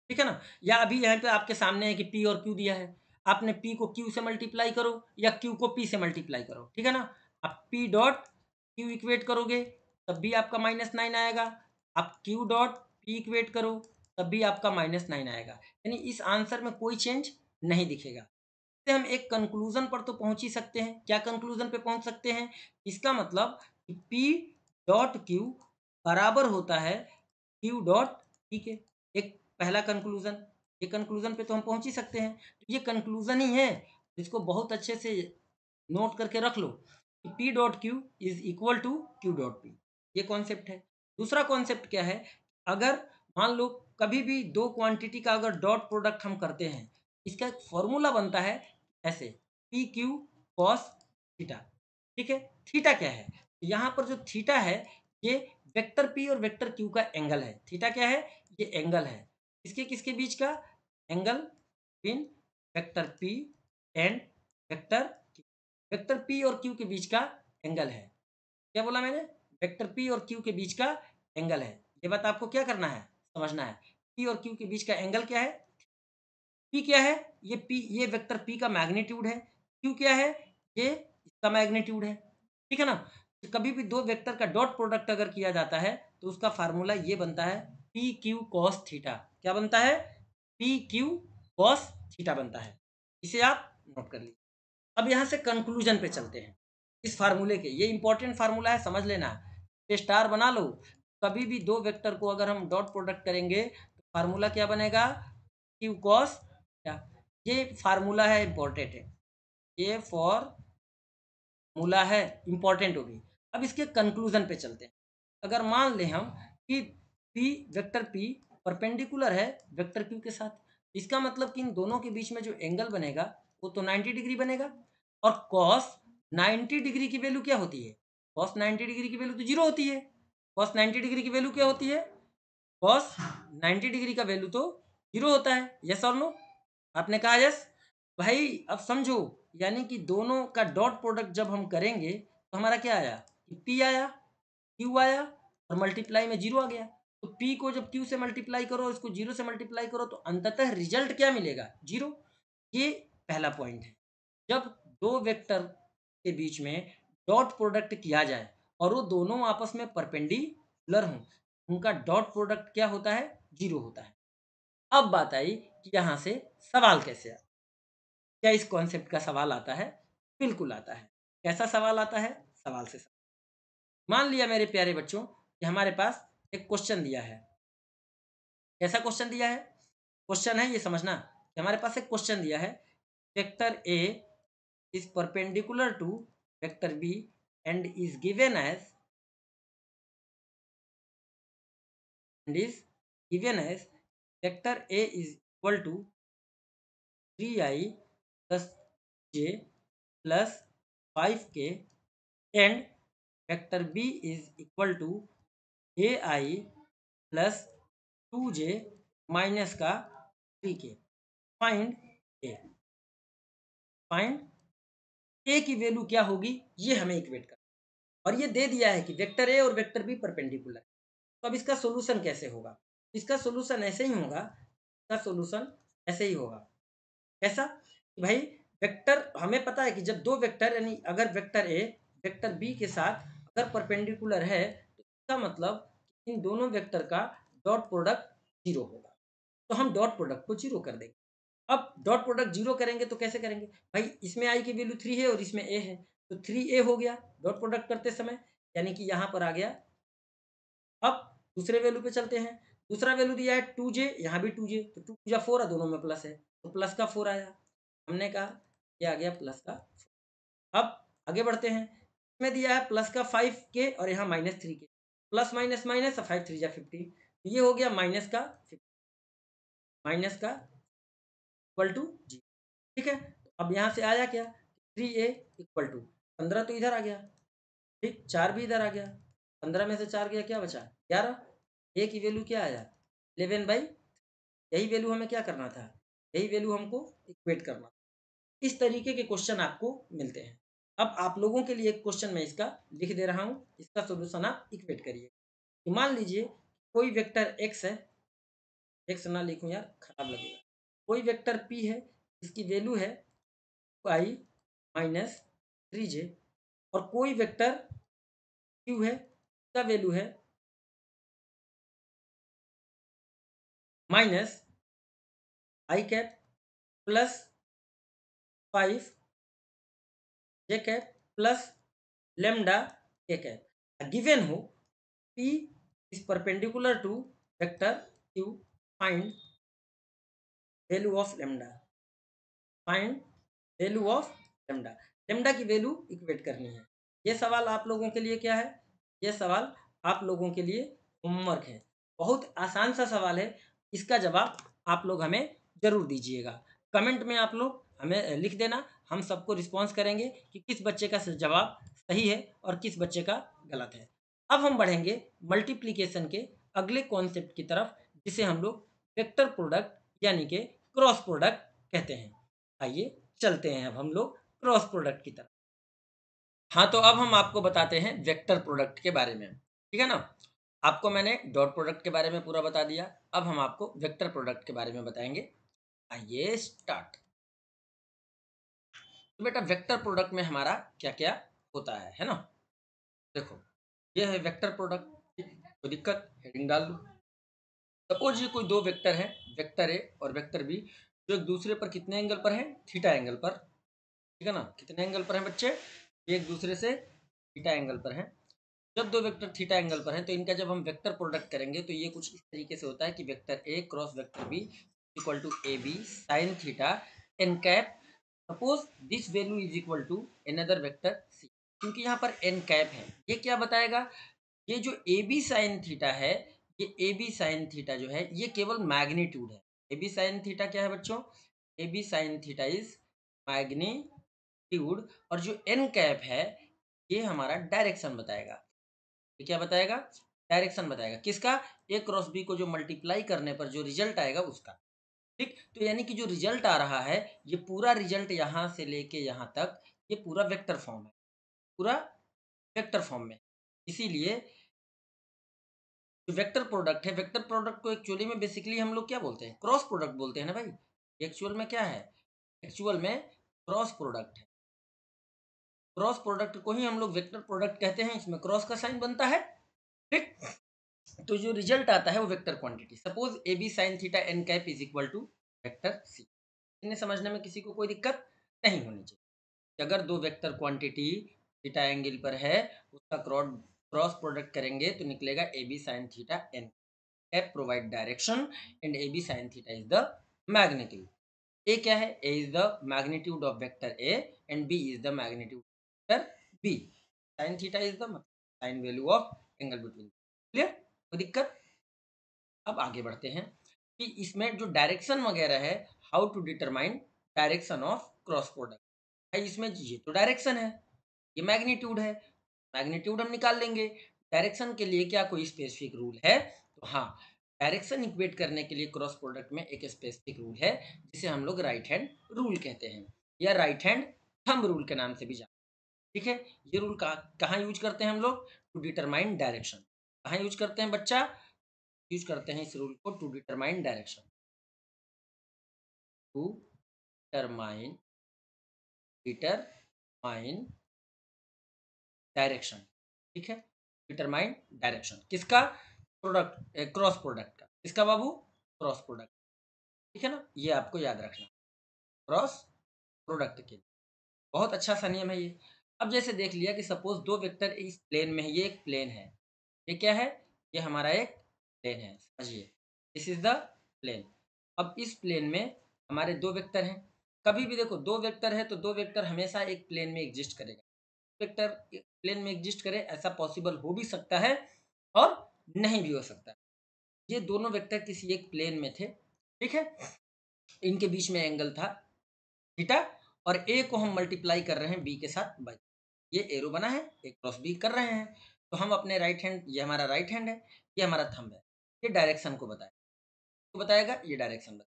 ठीक है ना, या अभी यहाँ पे आपके सामने है कि पी और क्यू दिया है, आपने पी को क्यू से मल्टीप्लाई करो या क्यू को पी से मल्टीप्लाई करो, ठीक है ना। आप पी डॉट क्यू इक्वेट करोगे तब भी आपका -9 आएगा, आप क्यू डॉट पी इक्वेट करो तब भी आपका -9 आएगा, यानी इस आंसर में कोई चेंज नहीं दिखेगा। इससे हम एक कंक्लूजन पर तो पहुंच ही सकते हैं, क्या कंक्लूजन पे पहुंच सकते हैं, इसका मतलब कि पी डॉट क्यू बराबर होता है क्यू डॉट पी के, एक पहला कंक्लूजन, ये कंक्लूजन पे तो हम पहुंच ही सकते हैं, तो ये कंक्लूजन ही है, इसको बहुत अच्छे से नोट करके रख लो कि P dot Q is equal to Q dot P, ये कॉन्सेप्ट है। दूसरा कॉन्सेप्ट क्या है, अगर मान लो कभी भी दो क्वांटिटी का अगर डॉट प्रोडक्ट हम करते हैं, इसका एक फॉर्मूला बनता है ऐसे, पी क्यू कॉस थीटा, ठीक है। थीटा क्या है, यहाँ पर जो थीटा है ये वेक्टर पी और वेक्टर क्यू का एंगल है। थीटा क्या है? ये एंगल है किसके किसके बीच का? Angle between vector P and vector Q. Vector P और क्यू के बीच का एंगल है। क्या बोला मैंने? वेक्टर पी और क्यू के बीच का एंगल है। ये बात आपको क्या करना है? समझना है। पी और क्यू के बीच का एंगल क्या है? पी क्या है? ये पी, ये वेक्टर पी का मैग्नीट्यूड है। क्यू क्या है? ये इसका मैग्नीट्यूड है। ठीक है ना? तो कभी भी दो वेक्टर का डॉट प्रोडक्ट अगर किया जाता है तो उसका फार्मूला ये बनता है पी क्यू कॉस थीटा। क्या बनता है? पी क्यू कॉस थीटा बनता है। इसे आप नोट कर लीजिए। अब यहाँ से कंक्लूजन पे चलते हैं इस फार्मूले के। ये इंपॉर्टेंट फार्मूला है, समझ लेना। ये स्टार बना लो। कभी भी दो वेक्टर को अगर हम डॉट प्रोडक्ट करेंगे तो फार्मूला क्या बनेगा? Q cos theta. ये फार्मूला है, इंपॉर्टेंट है। ये फॉर्मूला है, इंपॉर्टेंट होगी। अब इसके कंक्लूजन पे चलते हैं। अगर मान लें हम कि पी, वेक्टर पी परपेंडिकुलर है वेक्टर क्यू के साथ, इसका मतलब कि इन दोनों के बीच में जो एंगल बनेगा वो तो 90 डिग्री बनेगा। और कॉस 90 डिग्री की वैल्यू क्या होती है? कॉस 90 डिग्री की वैल्यू तो जीरो होती है। कॉस 90 डिग्री की वैल्यू क्या होती है? कॉस 90 डिग्री का वैल्यू तो जीरो होता है। यस और नो? आपने कहा यस। भाई अब समझो, यानी कि दोनों का डॉट प्रोडक्ट जब हम करेंगे तो हमारा क्या आया? पी आया, क्यू आया और मल्टीप्लाई में जीरो आ गया। तो पी को जब क्यू से मल्टीप्लाई करो, इसको जीरो से मल्टीप्लाई करो तो अंततः रिजल्ट क्या मिलेगा? जीरो। ये पहला पॉइंट है। जब दो वेक्टर के बीच में डॉट प्रोडक्ट किया जाए और वो दोनों आपस में परपेंडिकुलर हों, उनका डॉट प्रोडक्ट क्या होता है? जीरो होता है। अब बात आई कि यहाँ से सवाल कैसे आया। क्या इस कॉन्सेप्ट का सवाल आता है? बिल्कुल आता है। कैसा सवाल आता है? सवाल से सवाल। मान लिया मेरे प्यारे बच्चों कि हमारे पास एक क्वेश्चन दिया है। कैसा क्वेश्चन दिया है? क्वेश्चन है, ये समझना कि हमारे पास एक क्वेश्चन दिया है। Vector A is perpendicular to vector B and is given as vector A is equal to 3i plus j plus 5k and vector B is equal to ai plus 2j minus का 3k। Find ए। Find ए की value क्या होगी, ये हमें equate करना। और ये दे दिया है कि वेक्टर ए और वेक्टर बी परपेंडिकुलर है। तो अब इसका सोल्यूशन कैसे होगा? इसका सोल्यूशन ऐसे ही होगा। इसका सोल्यूशन ऐसे ही होगा। कैसा? कि भाई वेक्टर, हमें पता है कि जब दो वेक्टर, यानी अगर वेक्टर ए वेक्टर बी के साथ अगर परपेंडिकुलर है तो इसका मतलब इन दोनों वेक्टर का डॉट प्रोडक्ट जीरो होगा। तो हम डॉट प्रोडक्ट को जीरो कर देंगे। अब डॉट प्रोडक्ट जीरो करेंगे तो कैसे करेंगे? भाई इसमें आई की वैल्यू 3 है और इसमें ए है, तो 3a हो गया डॉट प्रोडक्ट करते समय, यानी कि यहाँ पर आ गया। अब दूसरे वैल्यू पे चलते हैं। दूसरा वैल्यू दिया है 2j, यहाँ भी 2j, तो 2 या 4 है, दोनों में प्लस है तो प्लस का 4 आया। हमने कहा ये आ गया प्लस का 4। अब आगे बढ़ते हैं। इसमें दिया है प्लस का 5k और यहाँ minus 3k। Plus minus minus, 5 3 जा 15, ये हो गया माइनस का 50, माइनस का इक्वल टू जी। ठीक है, तो अब यहाँ से आया क्या? 3a इक्वल टू 15 तो इधर आ गया, ठीक, 4 भी इधर आ गया। 15 में से 4 गया, क्या बचा? 11। ए की वैल्यू क्या आया? 11/, यही वैल्यू हमें क्या करना था? यही वैल्यू हमको इक्वेट करना था। इस तरीके के क्वेश्चन आपको मिलते हैं। अब आप लोगों के लिए एक क्वेश्चन मैं इसका लिख दे रहा हूँ, इसका सोल्यूशन आप इक्वेट करिए। तो मान लीजिए कोई वेक्टर एक्स है, एक्स ना लिखूँ यार, खराब लगेगा। कोई वेक्टर पी है, इसकी वैल्यू है आई माइनस 3j, और कोई वेक्टर क्यू है, इसका वैल्यू है minus I cap plus 5j cap plus lambda K cap. Given हो P is perpendicular to vector Q, find value of lambda, find value of lambda। Lambda की value equate करनी है। ये सवाल आप लोगों के लिए क्या है? ये सवाल आप लोगों के लिए होमवर्क है। बहुत आसान सा सवाल है। इसका जवाब आप लोग हमें ज़रूर दीजिएगा। कमेंट में आप लोग हमें लिख देना, हम सबको रिस्पॉन्स करेंगे कि किस बच्चे का जवाब सही है और किस बच्चे का गलत है। अब हम बढ़ेंगे मल्टीप्लिकेशन के अगले कॉन्सेप्ट की तरफ, जिसे हम लोग वेक्टर प्रोडक्ट यानी कि क्रॉस प्रोडक्ट कहते हैं। आइए चलते हैं अब हम लोग क्रॉस प्रोडक्ट की तरफ। हाँ, तो अब हम आपको बताते हैं वेक्टर प्रोडक्ट के बारे में, ठीक है ना। आपको मैंने डॉट प्रोडक्ट के बारे में पूरा बता दिया, अब हम आपको वेक्टर प्रोडक्ट के बारे में बताएंगे। आइए स्टार्ट। तो बेटा वेक्टर प्रोडक्ट में हमारा क्या क्या होता है ना। देखो, ये है वेक्टर प्रोडक्ट, कोई दिक्कत, हेडिंग डाल दो। सपोज ये कोई दो वेक्टर है, वेक्टर ए और वेक्टर बी, जो एक दूसरे पर कितने एंगल पर है, थीटा एंगल पर, ठीक है ना। कितने एंगल पर है बच्चे, ये एक दूसरे से थीटा एंगल पर है। जब दो वेक्टर थीटा एंगल पर हैं तो इनका जब हम वेक्टर प्रोडक्ट करेंगे तो ये कुछ इस तरीके से होता है कि vector A cross vector B equal to A B sine theta N cap. Suppose this value is equal to another vector C, क्योंकि यहाँ पर एन कैप है, ये क्या बताएगा, ये जो ए बी साइन थीटा है, ये ए बी साइन थीटा जो है ये केवल मैग्नीट्यूड है। ए बी साइन थीटा क्या है बच्चों, A B sine theta is magnitude, और जो एन कैप है ये हमारा डायरेक्शन बताएगा। ये क्या बताएगा, डायरेक्शन बताएगा, किसका, ए क्रॉस बी को जो मल्टीप्लाई करने पर जो रिजल्ट आएगा उसका। ठीक, तो यानी कि जो रिजल्ट आ रहा है ये पूरा रिजल्ट यहाँ से लेके यहाँ तक ये पूरा वेक्टर फॉर्म है, पूरा वेक्टर फॉर्म में। इसीलिए जो वेक्टर प्रोडक्ट है, वेक्टर प्रोडक्ट को एक्चुअली में बेसिकली हम लोग क्या बोलते हैं, क्रॉस प्रोडक्ट बोलते हैं ना भाई। एक्चुअल में क्या है, एक्चुअल में क्रॉस प्रोडक्ट है। क्रॉस प्रोडक्ट को ही हम लोग वेक्टर प्रोडक्ट कहते हैं, इसमें क्रॉस का साइन बनता है। ठीक, तो जो रिजल्ट आता है वो vector quantity, suppose A B sine theta N cap is equal to vector C. इन्हें समझने में किसी को कोई दिक्कत नहीं होनी चाहिए। अगर दो वेक्टर क्वांटिटी थीटा एंगल पर है, उसका क्रॉस प्रोडक्ट करेंगे तो निकलेगा A B sine theta N cap provide direction and A B sine theta is the magnitude. A क्या है, A is the magnitude of vector A and B is the magnitude vector B. Sine theta is the sine value of angle between. Clear, कोई दिक्कत। अब आगे बढ़ते हैं कि इसमें जो डायरेक्शन वगैरह है, how to determine direction of cross product है। इसमें ये तो डायरेक्शन है, ये मैग्नीट्यूड है, मैग्नीट्यूड हम निकाल लेंगे। डायरेक्शन के लिए क्या कोई स्पेसिफिक रूल है, तो हाँ, डायरेक्शन इक्वेट करने के लिए क्रॉस प्रोडक्ट में एक स्पेसिफिक रूल है, जिसे हम लोग राइट हैंड रूल कहते हैं, या राइट हैंड थंब रूल के नाम से भी जानते हैं। ठीक है, ये रूल कहाँ यूज करते हैं हम लोग, टू डिटरमाइन डायरेक्शन। कहाँ यूज करते हैं बच्चा, यूज करते हैं इस रूल को to determine direction, to determine determine direction. ठीक है, डिटरमाइन डायरेक्शन किसका, प्रोडक्ट क्रॉस प्रोडक्ट का, किसका बाबू, क्रॉस प्रोडक्ट। ठीक है ना, ये आपको याद रखना, क्रॉस प्रोडक्ट के लिए बहुत अच्छा सा नियम है ये। अब जैसे देख लिया कि सपोज दो वेक्टर इस प्लेन में है, ये एक प्लेन है, ये क्या है, ये हमारा एक प्लेन है, समझिए दिस इज द प्लेन। अब इस प्लेन में हमारे दो वेक्टर हैं। कभी भी देखो दो वेक्टर है तो दो वेक्टर हमेशा एक प्लेन में एग्जिस्ट करेगा। वेक्टर प्लेन में एग्जिस्ट करे ऐसा पॉसिबल हो भी सकता है और नहीं भी हो सकता है। ये दोनों वेक्टर किसी एक प्लेन में थे, ठीक है, इनके बीच में एंगल था थीटा, और ए को हम मल्टीप्लाई कर रहे हैं बी के साथ बाई, ये एरो बना है, ए क्रॉस बी कर रहे हैं। तो हम अपने राइट हैंड, ये हमारा राइट हैंड है, ये हमारा थंब है, ये डायरेक्शन को बताएगा, तो बताएगा ये डायरेक्शन बताएगा।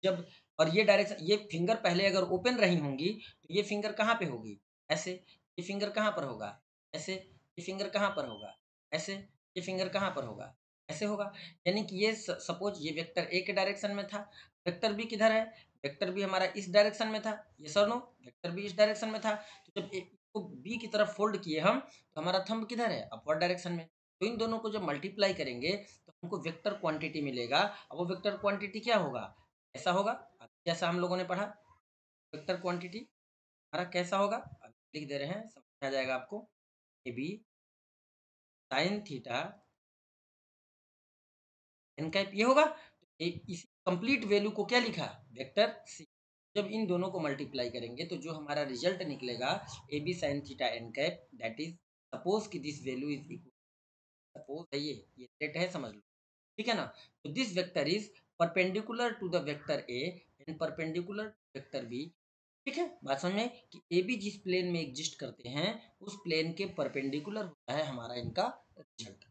जब, और ये डायरेक्शन, ये फिंगर पहले अगर ओपन रही होंगी तो ये फिंगर कहाँ पे होगी, ऐसे, ये फिंगर कहाँ पर होगा, ऐसे, ये फिंगर कहाँ पर होगा, ऐसे, ये फिंगर कहाँ पर होगा, ऐसे होगा। यानी कि ये सपोज ये वेक्टर ए के डायरेक्शन में था, वेक्टर बी किधर है, वेक्टर बी हमारा इस डायरेक्शन में था, ये सर नो, वेक्टर बी इस डायरेक्शन में था। तो जब ए को बी की तरफ फोल्ड किए हम, तो हमारा थंब किधर है, अपवर्ड डायरेक्शन में। तो इन दोनों को जब मल्टीप्लाई करेंगे तो हमको वेक्टर क्वांटिटी मिलेगा। अब वो वेक्टर क्वांटिटी क्या होगा, ऐसा होगा, जैसा हम लोगों ने पढ़ा, वेक्टर क्वांटिटी हमारा कैसा होगा, लिख दे रहे हैं, समझ आ जाएगा आपको। A B sine theta N cap ये होगा। इस कंप्लीट वैल्यू को क्या लिखा, वेक्टर सी। जब इन दोनों को मल्टीप्लाई करेंगे तो जो हमारा रिजल्ट निकलेगा A B sine theta N cap, that is, suppose कि this value is equal, suppose है ये सेट है, समझ लो, ठीक है ना। तो this vector is perpendicular to the vector A and perpendicular vector B, ठीक है, बात समझ में कि ए बी जिस प्लेन में एग्जिस्ट करते हैं उस प्लेन के परपेंडिकुलर होता है हमारा इनका रिजल्ट।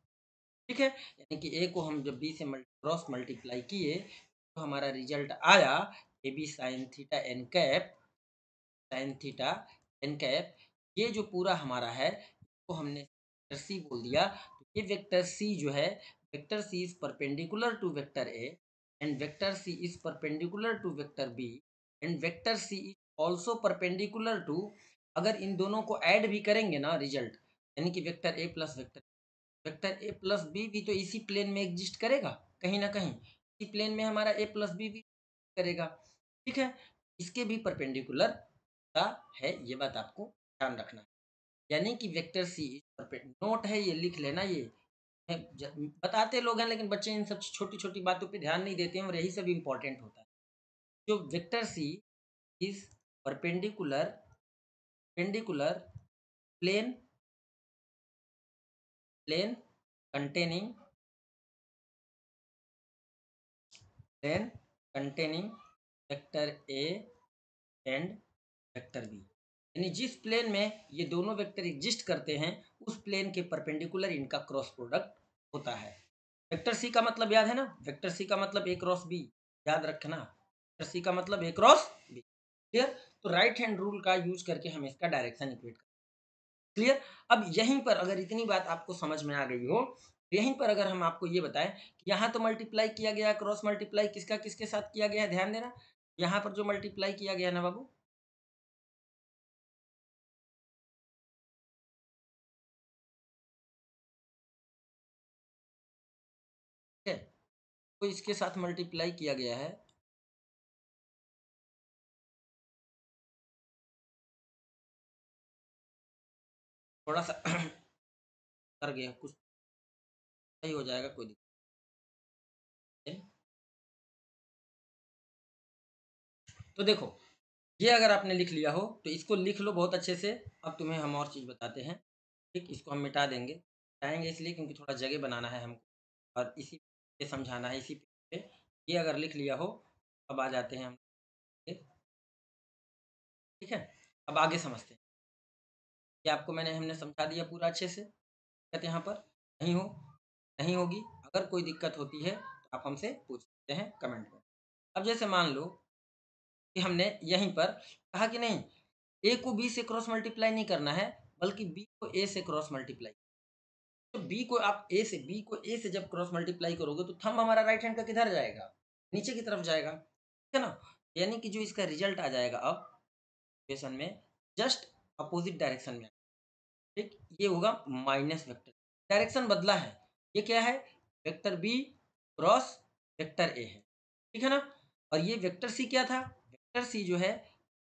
ठीक है, यानी कि ए को हम जब बी से क्रॉस मल्टीप्लाई किए तो हमारा रिजल्ट आया A B sine theta N cap, sine theta N cap. ये जो पूरा हमारा है तो हमने वेक्टर सी बोल दिया। तो ये वेक्टर सी जो है, vector C is perpendicular to vector A and vector C is perpendicular to vector B and vector C is also perpendicular to, अगर इन दोनों को ऐड भी करेंगे ना रिजल्ट, यानी कि vector A plus vector, vector A plus B भी तो इसी प्लेन में एग्जिस्ट करेगा कहीं ना कहीं, इसी प्लेन में हमारा ए प्लस बी भी करेगा। ठीक है, इसके भी परपेंडिकुलर का है, ये बात आपको ध्यान रखना है। यानी कि वेक्टर सी नोट है, ये लिख लेना। ये बताते लोग हैं लेकिन बच्चे इन सब छोटी छोटी बातों पे ध्यान नहीं देते हैं और यही सब इंपॉर्टेंट होता है। जो vector C is perpendicular pendicular plane, plane containing, plane containing vector A and vector B, यानी जिस प्लेन में ये दोनों वेक्टर एग्जिस्ट करते हैं उस प्लेन के परपेंडिकुलर इनका क्रॉस प्रोडक्ट होता है। वेक्टर सी का मतलब याद है ना, वेक्टर सी का मतलब ए क्रॉस बी, याद रखना, वेक्टर सी का मतलब ए क्रॉस बी। क्लियर? तो राइट हैंड रूल का यूज करके हम इसका डायरेक्शन इक्वेट करें। क्लियर? अब यहीं पर अगर इतनी बात आपको समझ में आ गई हो, तो यहीं पर अगर हम आपको ये बताएं कि यहाँ तो मल्टीप्लाई किया गया, क्रॉस मल्टीप्लाई किसका किसके साथ किया गया है, ध्यान देना। यहाँ पर जो मल्टीप्लाई किया गया ना बाबू, ठीक है, तो इसके साथ मल्टीप्लाई किया गया है, थोड़ा सा कर गया कुछ, सही हो जाएगा, कोई दिक्कत नहीं। तो देखो, ये अगर आपने लिख लिया हो तो इसको लिख लो बहुत अच्छे से। अब तुम्हें हम और चीज़ बताते हैं। ठीक, इसको हम मिटा देंगे, मिटाएंगे इसलिए क्योंकि थोड़ा जगह बनाना है हमको और इसी पे समझाना है, इसी पे। ये अगर लिख लिया हो, अब आ जाते हैं हम। ठीक है, अब आगे समझते हैं। ये आपको मैंने हमने समझा दिया पूरा अच्छे से। दिक्कत यहाँ पर नहीं हो, नहीं होगी। अगर कोई दिक्कत होती है तो आप हमसे पूछ सकते हैं कमेंट में। अब जैसे मान लो कि हमने यहीं पर कहा कि नहीं, ए को बी से क्रॉस मल्टीप्लाई नहीं करना है बल्कि बी को ए से क्रॉस मल्टीप्लाई। तो बी को आप ए से, बी को ए से जब क्रॉस मल्टीप्लाई करोगे तो थंब हमारा राइट हैंड का किधर जाएगा, नीचे की तरफ जाएगा, ठीक है ना। यानी कि जो इसका रिजल्ट आ जाएगा अब इक्वेशन में, जस्ट अपोजिट डायरेक्शन में। ठीक, ये होगा माइनस वेक्टर, डायरेक्शन बदला है। ये क्या है, vector B cross vector A है, ठीक है ना। और ये वेक्टर सी क्या था, वेक्टर सी जो है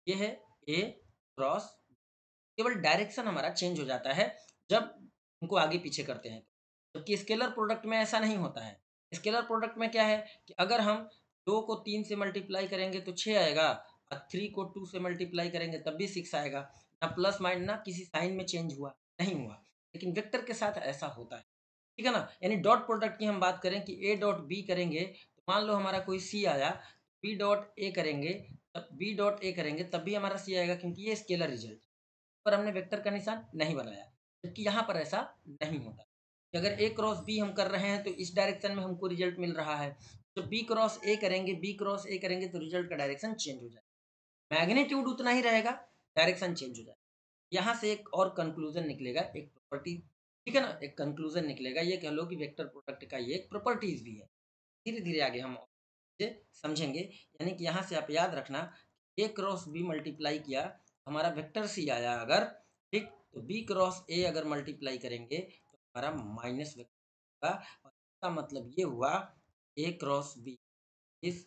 ये है ए क्रॉस, केवल डायरेक्शन हमारा चेंज हो जाता है जब उनको आगे पीछे करते हैं। जबकि स्केलर प्रोडक्ट में ऐसा नहीं होता है। स्केलर प्रोडक्ट में क्या है कि अगर हम 2 को 3 से मल्टीप्लाई करेंगे तो 6 आएगा और 3 को 2 से मल्टीप्लाई करेंगे तब भी 6 आएगा। ना प्लस माइनस, ना किसी साइन में चेंज हुआ, नहीं हुआ। लेकिन वेक्टर के साथ ऐसा होता है, ठीक है ना। यानी डॉट प्रोडक्ट की हम बात करें कि ए डॉट बी करेंगे तो मान लो हमारा कोई सी आया, बी डॉट ए करेंगे, तब बी डॉट ए करेंगे तब भी हमारा सी आएगा क्योंकि ये स्केलर रिजल्ट पर हमने वेक्टर का निशान नहीं बनाया। जबकि यहाँ पर ऐसा नहीं होता कि अगर ए क्रॉस बी हम कर रहे हैं तो इस डायरेक्शन में हमको रिजल्ट मिल रहा है, तो बी क्रॉस ए करेंगे, बी क्रॉस ए करेंगे तो रिजल्ट का डायरेक्शन चेंज हो जाएगा। मैग्नीट्यूड उतना ही रहेगा, डायरेक्शन चेंज हो जाएगा। यहाँ से एक और कंक्लूजन निकलेगा, एक प्रॉपर्टी, ठीक है ना, एक कंक्लूजन निकलेगा। ये कह लो कि वेक्टर प्रोडक्ट का ये एक प्रॉपर्टीज भी है। धीरे धीरे आगे हम इसे समझेंगे। यानी कि यहाँ से आप याद रखना, ए क्रॉस बी मल्टीप्लाई किया, हमारा वेक्टर सी आया अगर, ठीक, तो बी क्रॉस ए अगर मल्टीप्लाई करेंगे तो हमारा माइनस वेक्टर होगा। और इसका मतलब ये हुआ A cross B is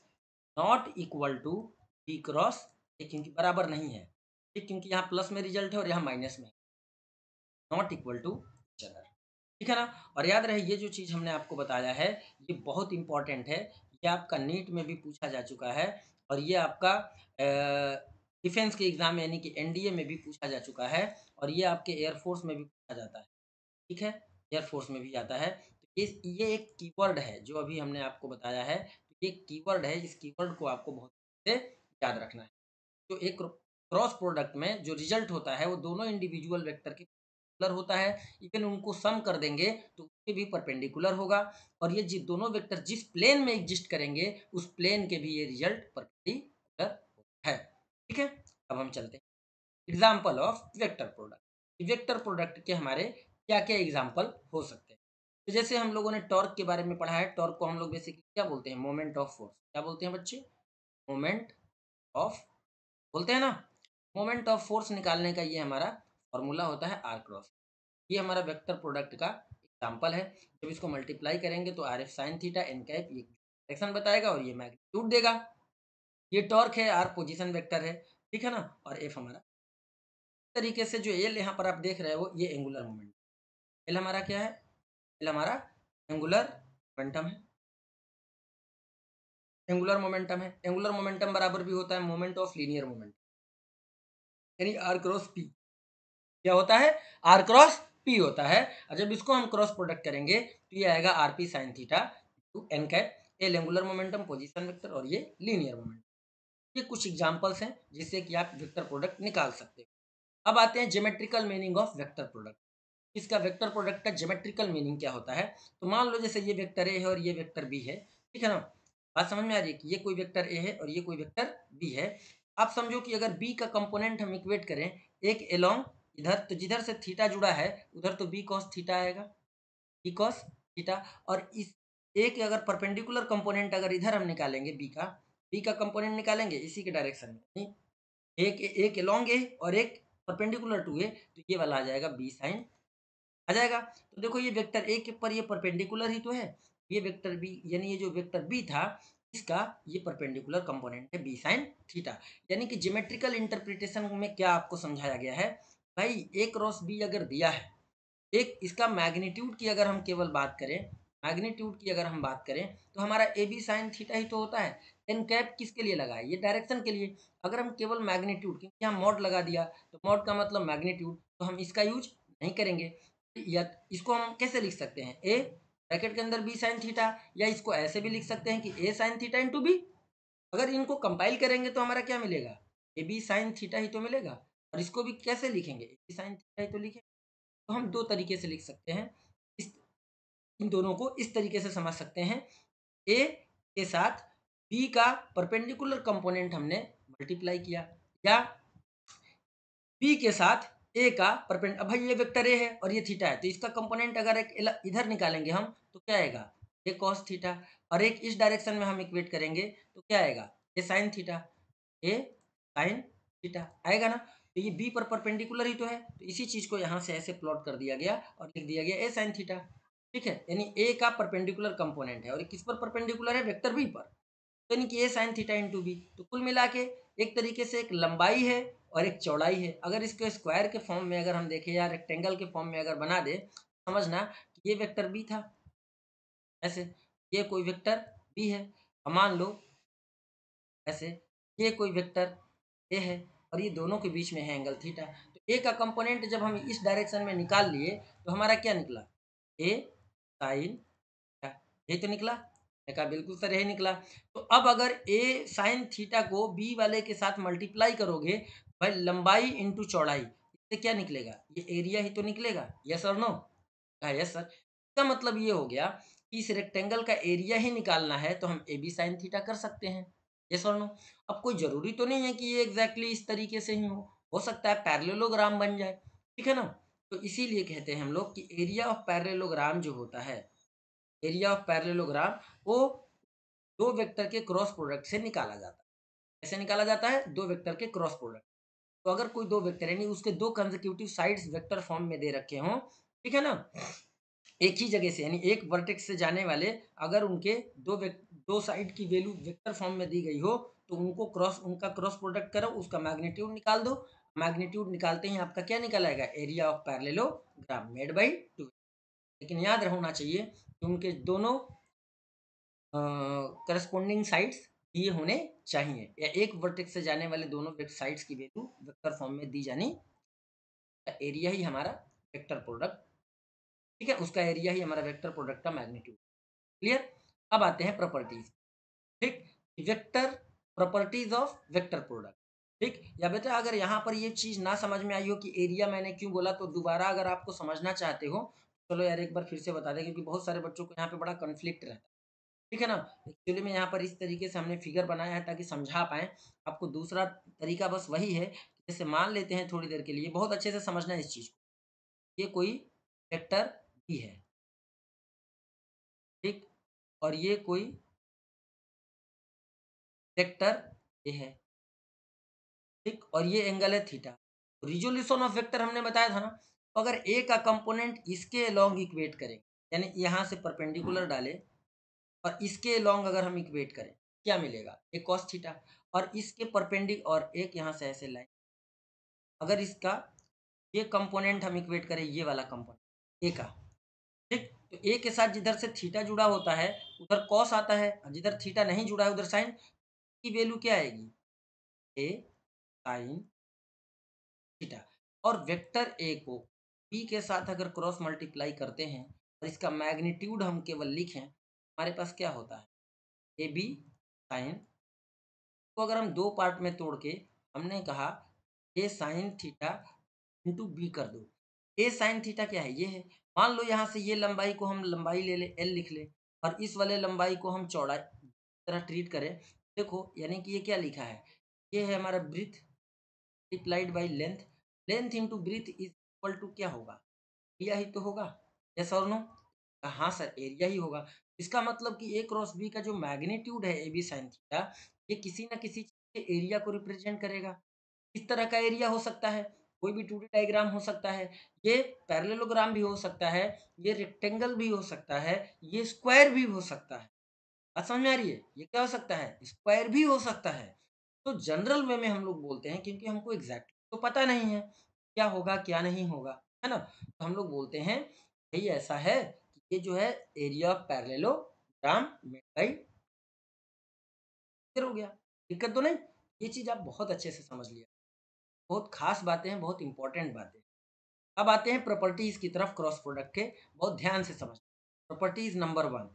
not equal to B cross A, क्योंकि बराबर नहीं है। ठीक, क्योंकि यहाँ प्लस में रिजल्ट है और यहाँ माइनस में, not equal to each other, ठीक है ना। और याद रहे ये जो चीज़ हमने आपको बताया है ये बहुत इंपॉर्टेंट है। ये आपका नीट में भी पूछा जा चुका है और ये आपका डिफेंस के एग्जाम यानी कि एनडीए में भी पूछा जा चुका है और ये आपके एयरफोर्स में भी पूछा जाता है, ठीक है, एयरफोर्स में भी आता है। तो ये एक कीवर्ड है जो अभी हमने आपको बताया है। तो ये कीवर्ड है, इस कीवर्ड को आपको बहुत से याद रखना है। तो एक क्रॉस प्रोडक्ट में जो रिजल्ट होता है वो दोनों इंडिविजुअल वेक्टर के परपेंडिकुलर होता है। इवन उनको सम कर देंगे तो उसके भी परपेंडिकुलर होगा, और ये दोनों वेक्टर जिस प्लेन में एग्जिस्ट करेंगे उस प्लेन के भी ये रिजल्ट परपेंडिकुलर है। ठीक है, अब हम चलते हैं example of vector product. Vector product के हमारे क्या क्या एग्जाम्पल हो सकते हैं। तो जैसे हम लोगों ने टॉर्क के बारे में पढ़ा है, टॉर्क को हम लोग बेसिकली क्या बोलते हैं, मोमेंट ऑफ फोर्स। क्या बोलते हैं बच्चे, मोमेंट ऑफ, बोलते हैं ना। मोमेंट ऑफ फोर्स निकालने का ये हमारा फॉर्मूला होता है आर क्रॉस। ये हमारा वेक्टर प्रोडक्ट का एग्जाम्पल है। जब इसको मल्टीप्लाई करेंगे तो R F sine theta N cap ये डायरेक्शन बताएगा और ये मैग्नीट्यूड देगा। ये टॉर्क है, आर पोजीशन वेक्टर है, ठीक है ना, और एफ हमारा तरीके से जो एल यहाँ पर आप देख रहे हो ये एंगुलर मोमेंट। एल हमारा क्या है, एल हमारा एंगुलर मोमेंटम है। एंगुलर मोमेंटम है, एंगुलर मोमेंटम बराबर भी होता है मोमेंट ऑफ लीनियर मोमेंट, यानी आर क्रॉस पी। क्या होता है, आर क्रॉस पी होता है। और जब इसको हम क्रॉस प्रोडक्ट करेंगे तो ये आएगा R P sine theta two N cap. L angular momentum position vector और ये लीनियर मोमेंटम। ये कुछ एग्जांपल्स हैं जिससे कि आप वेक्टर प्रोडक्ट निकाल सकते हो। अब आते हैं geometrical meaning of vector product. इसका वेक्टर प्रोडक्ट का ज्योमेट्रिकल मीनिंग क्या होता है। तो मान लो जैसे ये वेक्टर ए है और ये वेक्टर बी है, ठीक है ना। बात समझ में आ रही है कि ये कोई वेक्टर ए है और ये कोई वेक्टर बी है। आप समझो कि अगर बी का कंपोनेंट हम इक्वेट करें एक एलोंग इधर, तो जिधर से थीटा जुड़ा है उधर तो बी कॉस थीटा आएगा, बी कॉस थीटा। और इस एक अगर परपेंडिकुलर कंपोनेंट अगर इधर हम निकालेंगे बी का कंपोनेंट निकालेंगे इसी के डायरेक्शन में, एक एक एलोंग ए और एक परपेंडिकुलर टू ए, तो ये वाला आ जाएगा बी साइन आ जाएगा। तो देखो ये वेक्टर ए के ऊपर ये परपेंडिकुलर ही तो है, ये वेक्टर बी यानी ये जो वेक्टर बी था इसका ये परपेंडिकुलर कंपोनेंट है बी साइन थीटा। यानी कि ज्योमेट्रिकल इंटरप्रिटेशन में क्या आपको समझाया गया है, भाई ए क्रॉस बी अगर दिया है, एक इसका मैग्नीट्यूड की अगर हम केवल बात करें, मैग्नीट्यूड की अगर हम बात करें तो हमारा ए बी साइन थीटा ही तो होता है। एन कैप किसके लिए लगा है, ये डायरेक्शन के लिए। अगर हम केवल मैग्नीट्यूड, क्योंकि यहाँ मॉड लगा दिया तो मॉड का मतलब मैग्नीट्यूड, तो हम इसका यूज नहीं करेंगे। या इसको हम कैसे लिख सकते हैं, ए ब्रैकेट के अंदर बी साइन थीटा, या इसको ऐसे भी लिख सकते हैं कि ए साइन थीटा इंटू बी। अगर इनको कंपाइल करेंगे तो हमारा क्या मिलेगा, ए बी साइन थीटा ही तो मिलेगा। और इसको भी कैसे लिखेंगे, ए बी साइन थीटा ही तो लिखेंगे। तो हम दो तरीके से लिख सकते हैं, इस इन दोनों को इस तरीके से समझ सकते हैं। ए के साथ बी का परपेंडिकुलर कंपोनेंट हमने मल्टीप्लाई किया, या बी के साथ ए का परपेंड, अब भाई ये वेक्टर ए है और ये थीटा है तो इसका कंपोनेंट अगर एक इधर निकालेंगे हम तो क्या आएगा, ए कॉस थीटा। और एक इस डायरेक्शन में हम इक्वेट करेंगे तो क्या आएगा, ए साइन थीटा, ए साइन थीटा आएगा ना। तो ये बी पर परपेंडिकुलर ही तो है, तो इसी चीज को यहाँ से ऐसे प्लॉट कर दिया गया और लिख दिया गया ए साइन थीटा। ठीक है, यानी ए का परपेंडिकुलर कंपोनेंट है और किस पर परपेंडिकुलर है, वेक्टर बी पर, तो यानी कि ए साइन थीटा इंटू बी। तो कुल मिला के एक तरीके से एक लंबाई है और एक चौड़ाई है। अगर इसके स्क्वायर के फॉर्म में अगर हम देखें या रेक्टेंगल के फॉर्म में अगर बना दे, समझना कि ये वेक्टर बी था ऐसे, ये कोई वेक्टर बी है। और मान लो ऐसे ये कोई वेक्टर ए है और ये दोनों के बीच में है एंगल थीटा। तो ए का कंपोनेंट जब हम इस डायरेक्शन में निकाल लिए तो हमारा क्या निकला, ए साइन, यही तो निकला। मैंने कहा बिल्कुल सर यही निकला। तो अब अगर ए साइन थीटा को बी वाले के साथ मल्टीप्लाई करोगे, भाई लंबाई इंटू चौड़ाई, इससे क्या निकलेगा, ये एरिया ही तो निकलेगा। यस और नो, कहा यस सर। इसका मतलब ये हो गया कि इस रेक्टेंगल का एरिया ही निकालना है तो हम ए बी साइन थीटा कर सकते हैं। यस और नो। अब कोई जरूरी तो नहीं है कि ये एग्जैक्टली इस तरीके से ही हो सकता है पैरेललोग्राम बन जाए, ठीक है ना। तो इसीलिए कहते हैं हम लोग कि एरिया ऑफ पैरेललोग्राम जो होता है, एरिया ऑफ पैरेललोग्राम वो दो वेक्टर के क्रॉस प्रोडक्ट से निकाला जाता है। कैसे निकाला जाता है, दो वेक्टर के क्रॉस प्रोडक्ट। तो अगर कोई दो वेक्टर यानी उसके दो कंसेक्यूटिव साइड्स वेक्टर फॉर्म में दे रखे हों, ठीक है ना, एक ही जगह से यानी एक वर्टेक्स से जाने वाले, अगर उनके दो साइड की वैल्यू वेक्टर फॉर्म में दी गई हो तो उनको उनका क्रॉस प्रोडक्ट करो, उसका मैग्नीट्यूड निकाल दो। मैग्नीट्यूड निकालते ही आपका क्या निकल आएगा, area of parallelogram made by two. लेकिन याद होना चाहिए कि उनके दोनों करस्पॉन्डिंग साइड्स दिए होने चाहिए, या एक वर्टेक्स से जाने वाले दोनों साइड्स की वैल्यू वेक्टर फॉर्म में दी जानी। एरिया ही हमारा वेक्टर प्रोडक्ट, ठीक है, उसका एरिया ही हमारा वेक्टर प्रोडक्ट का मैग्नीट्यूड। क्लियर। अब आते हैं प्रॉपर्टीज। ठीक, vector properties of vector product. ठीक। या बेटा अगर यहाँ पर ये चीज ना समझ में आई हो कि एरिया मैंने क्यों बोला, तो दोबारा अगर आपको समझना चाहते हो, चलो यार एक बार फिर से बता दें, क्योंकि बहुत सारे बच्चों को यहाँ पे बड़ा कन्फ्लिक्ट रहता है। ठीक है ना। एक्चुअली में यहाँ पर इस तरीके से हमने फिगर बनाया है ताकि समझा पाए आपको। दूसरा तरीका बस वही है, जैसे मान लेते हैं थोड़ी देर के लिए, बहुत अच्छे से समझना है इस चीज को। ये कोई वेक्टर बी है, ठीक, और ये कोई वेक्टर ए है, ठीक, और ये एंगल है थीटा। रिजोल्यूशन ऑफ वेक्टर हमने बताया था ना। तो अगर ए का कंपोनेंट इसके लॉन्ग इक्वेट करें, यानी यहाँ से परपेंडिकुलर डालें और इसके लॉन्ग अगर हम इक्वेट करें, क्या मिलेगा, एक कॉस थीटा। और इसके परपेंडिक और एक यहाँ से ऐसे लाइन, अगर इसका ये कंपोनेंट हम इक्वेट करें, ये वाला कंपोनेंट ए का, ठीक, तो ए के साथ जिधर से थीटा जुड़ा होता है उधर कॉस आता है, और जिधर थीटा नहीं जुड़ा है उधर साइन। की वैल्यू क्या आएगी, ए साइन थीटा। और वेक्टर ए को बी के साथ अगर क्रॉस मल्टीप्लाई करते हैं और इसका मैग्नीट्यूड हम केवल लिखें, हमारे पास क्या होता है, ए बी साइन। तो अगर हम दो पार्ट में तोड़ के हमने कहा ए साइन थीटा इंटू बी कर दो। ए साइन थीटा क्या है, ये है। मान लो यहाँ से ये लंबाई को हम लंबाई ले ले, एल लिख ले, और इस वाले लंबाई को हम चौड़ाई तरह ट्रीट करें। देखो यानी कि ये क्या लिखा है, ये है हमारा breadth multiplied by length. Length into breadth is equal to क्या होगा, एरिया ही तो होगा। यस और नो, हाँ सर एरिया ही होगा। इसका मतलब कि ए क्रॉस बी का जो मैग्नीट्यूड है ए बी साइन थीटा, ये किसी ना किसी चीज के एरिया को रिप्रेजेंट करेगा। इस तरह का एरिया हो सकता है, कोई भी 2D डायग्राम हो सकता है, ये पैरेललोग्राम भी हो सकता है, ये रेक्टेंगल भी हो सकता है, ये स्क्वायर भी हो सकता है। बात समझ में आ रही है, ये क्या हो सकता है, स्क्वायर भी हो सकता है। तो जनरल वे में हम लोग बोलते हैं, क्योंकि हमको एग्जैक्ट तो पता नहीं है क्या होगा क्या नहीं होगा, है ना। तो हम लोग बोलते हैं भाई ऐसा है कि ये जो है area of parallelogram made by, हो गया, दिक्कत तो नहीं। ये चीज आप बहुत अच्छे से समझ लिया, बहुत खास बातें हैं, बहुत इंपॉर्टेंट बातें। अब आते हैं प्रॉपर्टीज की तरफ क्रॉस प्रोडक्ट के, बहुत ध्यान से समझ। Properties number 1,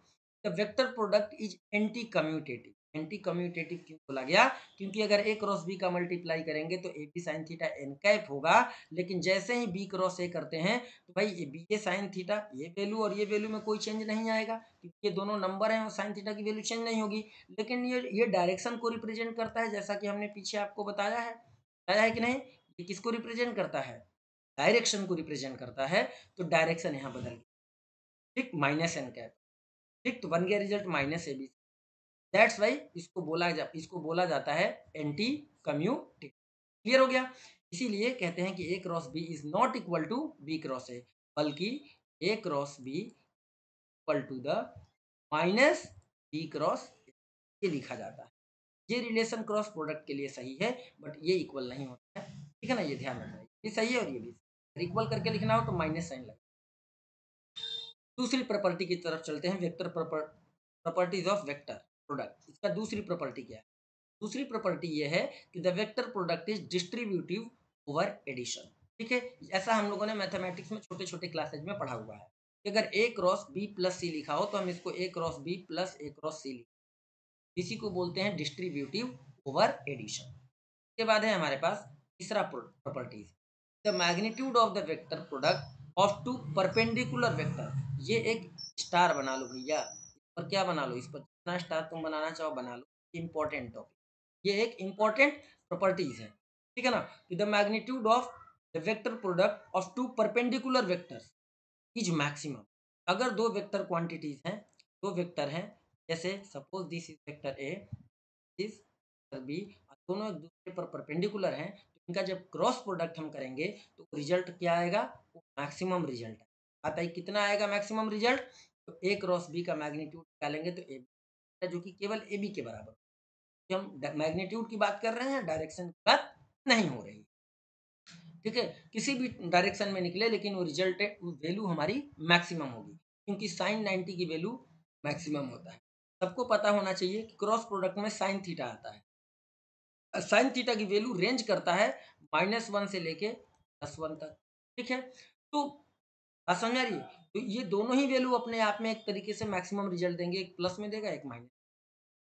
the vector product is anti commutative. Anti commutative क्यों बोला गया, क्योंकि अगर ए क्रॉस बी का मल्टीप्लाई करेंगे तो A B sine theta N cap होगा, लेकिन जैसे ही बी क्रॉस ए करते हैं तो भाई ये बी ए साइन थीटा, ये वैल्यू और ये वैल्यू में कोई चेंज नहीं आएगा, क्योंकि ये दोनों नंबर हैं और साइन थीटा की वैल्यू चेंज नहीं होगी। लेकिन ये डायरेक्शन को रिप्रेजेंट करता है, जैसा कि हमने पीछे आपको बताया है कि नहीं। ये किसको रिप्रेजेंट करता है, डायरेक्शन को रिप्रेजेंट करता है। तो डायरेक्शन यहाँ बदल गया, ठीक, माइनस एन कैप, ठीक, तो बन गया result minus A B. That's why इसको बोला जाता है एंटी कम्यूटेटिव। क्लियर हो गया। इसीलिए कहते हैं कि A cross B is not equal to B cross A, बल्कि A cross B equal to the minus B cross, ये लिखा जाता है। ये रिलेशन क्रॉस प्रोडक्ट के लिए सही है, बट ये इक्वल नहीं होता है, ठीक है ना, ये ध्यान रखना है। ये सही है और ये भी इक्वल करके लिखना हो तो माइनस साइन लगे। दूसरी प्रॉपर्टी की तरफ चलते हैं, vector properties of vector product. इसका दूसरी प्रॉपर्टी क्या है, दूसरी प्रॉपर्टी ये है कि the vector product is distributive over addition. ठीक है, ऐसा हम लोगों ने मैथमेटिक्स में छोटे छोटे क्लासेज में पढ़ा हुआ है कि अगर ए क्रॉस बी प्लस सी लिखा हो तो हम इसको ए क्रॉस बी प्लस ए क्रॉस सी लिखें, इसी को बोलते हैं डिस्ट्रीब्यूटिव ओवर एडिशन। के बाद है हमारे पास तीसरा properties, the magnitude of the vector product of two perpendicular vector. ये एक स्टार बना लो भैया, और क्या बना लो, इस पर जितना स्टार तुम बनाना चाहो बना लो, इंपॉर्टेंट टॉपिक, ये एक इंपॉर्टेंट प्रॉपर्टीज है, ठीक है ना। कि the magnitude of the vector product of two perpendicular vectors is maximum. अगर दो वेक्टर क्वांटिटीज हैं, दो वेक्टर हैं, जैसे suppose this is vector A, this B, दोनों एक दूसरे पर परपेंडिकुलर हैं, तो इनका जब क्रॉस प्रोडक्ट हम करेंगे तो रिजल्ट क्या आएगा, वो मैक्सिमम रिजल्ट आता है। कितना आएगा मैक्सिमम रिजल्ट, तो ए क्रॉस बी का मैग्नीट्यूड निकालेंगे तो ए बी, जो कि केवल ए बी के बराबर। तो हम मैग्नीट्यूड की बात कर रहे हैं, डायरेक्शन की बात नहीं हो रही, ठीक है। किसी भी डायरेक्शन में निकले लेकिन वो रिजल्ट वैल्यू हमारी मैक्सिमम होगी, क्योंकि साइन 90 की वैल्यू मैक्सिमम होता है। सबको पता होना चाहिए कि क्रॉस प्रोडक्ट में साइन थीटा आता है, साइन थीटा की वैल्यू रेंज करता है -1 से लेके +1 तक, ठीक है। तो समझ आ रही है, तो ये दोनों ही वैल्यू अपने आप में एक तरीके से मैक्सिमम रिजल्ट देंगे, एक प्लस में देगा एक माइनस।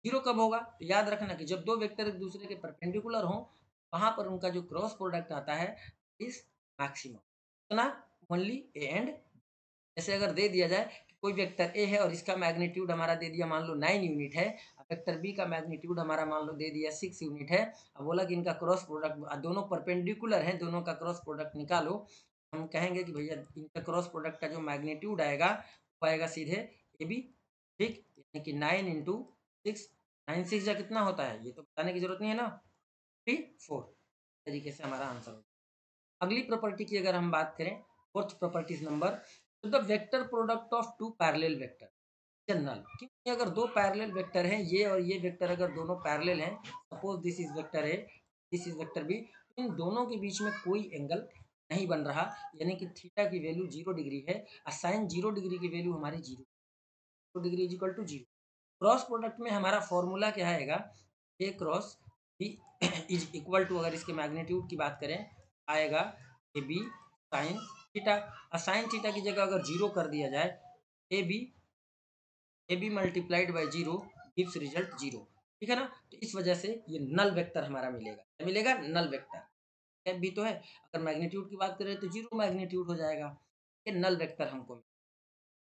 जीरो कब होगा, तो याद रखना कि जब दो वेक्टर एक दूसरे के परपेंडिकुलर हों, वहां पर उनका जो क्रॉस प्रोडक्ट आता है इज मैक्सिमम। इतना ओनली ए एंड, जैसे अगर दे दिया जाए कि कोई वेक्टर ए है और इसका मैग्नीट्यूड हमारा दे दिया मान लो 9 यूनिट है, वेक्टर बी का मैग्नीट्यूड हमारा मान लो दे दिया 6 यूनिट है, अब बोला कि इनका क्रॉस प्रोडक्ट, दोनों परपेंडिकुलर हैं, दोनों का क्रॉस प्रोडक्ट निकालो, हम कहेंगे कि भैया इनका क्रॉस प्रोडक्ट का जो मैग्नीट्यूड आएगा वो आएगा सीधे ए बी, ठीक, यानी कि 9 इंटू 6, 9 6 जा कितना होता है ये तो बताने की जरूरत नहीं है ना, 4 तरीके से हमारा आंसर होगा। अगली प्रॉपर्टी की अगर हम बात करें, फोर्थ प्रॉपर्टीज नंबर, तो the vector product of two parallel vector general, क्योंकि अगर दो पैरेलल वेक्टर हैं, ये और ये वेक्टर अगर दोनों पैरेलल हैं, suppose this is vector A, this is vector B, इन दोनों के बीच में कोई एंगल नहीं बन रहा, यानी कि थीटा की वैल्यू 0 डिग्री है और साइन 0 डिग्री की वैल्यू हमारी 0 degree is equal to 0। Cross product में हमारा फॉर्मूला क्या आएगा, A cross B is equal to, अगर इसके मैग्नीट्यूड की बात करें आएगा ए बी साइन थीटा, और साइन थीटा की जगह अगर 0 कर दिया जाए, A B multiplied by 0 gives result 0, ठीक है ना। तो इस वजह से ये नल वेक्टर हमारा मिलेगा, क्या मिलेगा, नल वेक्टर। एफ भी तो है, अगर मैग्नीट्यूड की बात करें तो 0 मैग्नीट्यूड हो जाएगा, ये नल वेक्टर हमको।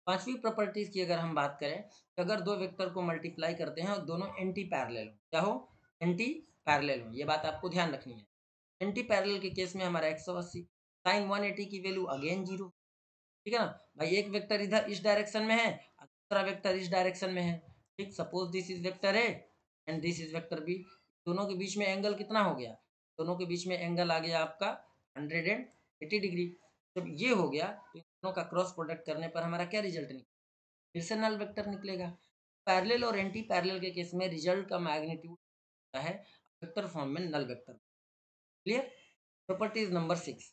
पांचवी प्रॉपर्टीज की अगर हम बात करें, तो अगर दो वेक्टर को मल्टीप्लाई करते हैं और दोनों एंटी पैरेलल हो, क्या हो, एंटी पैरेलल हो, ये बात आपको ध्यान रखनी है। एंटी पैरेलल के केस में हमारा 180 साइन 180 की वैल्यू अगेन 0, ठीक है ना भाई, एक वेक्टर इधर इस डायरेक्शन में है, दूसरा वेक्टर इस डायरेक्शन में है, ठीक, suppose this is vector A and this is vector B, दोनों के बीच में एंगल कितना हो गया, दोनों के बीच में एंगल आ गया आपका 180 डिग्री। जब ये हो गया तो इन दोनों का क्रॉस प्रोडक्ट करने पर हमारा क्या रिजल्ट निकलेगा, फिर से नल वेक्टर निकलेगा। पैरेलल और एंटी पैरेलल के केस में रिजल्ट का मैग्नीट्यूड होता है वेक्टर फॉर्म में null vector. Clear. Properties number 6,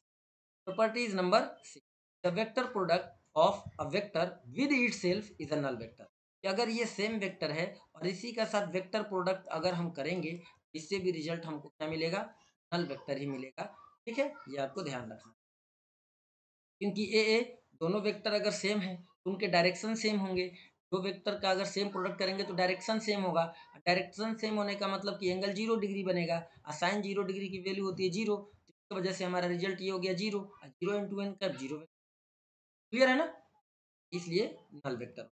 properties number 6, the vector product of a vector with itself is a null vector, कि अगर ये सेम वेक्टर है और इसी का साथ वेक्टर प्रोडक्ट अगर हम करेंगे, इससे भी रिजल्ट हमको क्या मिलेगा, नल वेक्टर ही मिलेगा, ठीक है, ये आपको ध्यान रखना, क्योंकि ए दोनों वेक्टर अगर सेम है तो उनके डायरेक्शन सेम होंगे, दो वेक्टर का अगर सेम प्रोडक्ट करेंगे तो डायरेक्शन सेम होगा, डायरेक्शन सेम होने का मतलब कि एंगल 0 डिग्री बनेगा, और साइन 0 डिग्री की वैल्यू होती है 0, तो वजह से हमारा रिजल्ट ये हो गया 0, 0 इंटू एन का 0, क्लियर है ना, इसलिए null vector.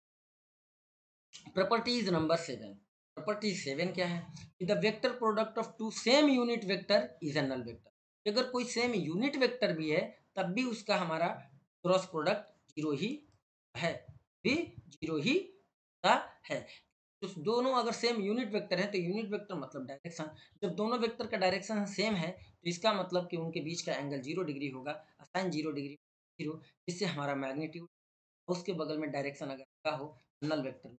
Properties number 7, property 7 क्या है, कि the vector product of two same unit vector is a null vector, अगर कोई सेम यूनिट वेक्टर भी है तब भी उसका हमारा क्रॉस प्रोडक्ट 0 ही है, भी 0 ही का है। तो दोनों अगर सेम यूनिट वेक्टर है तो यूनिट वेक्टर मतलब डायरेक्शन, जब दोनों वेक्टर का डायरेक्शन सेम है तो इसका मतलब कि उनके बीच का एंगल 0 डिग्री होगा, साइन 0 डिग्री 0, जिससे हमारा मैग्नीट्यूड उसके बगल में डायरेक्शन अगर का हो नल वेक्टर,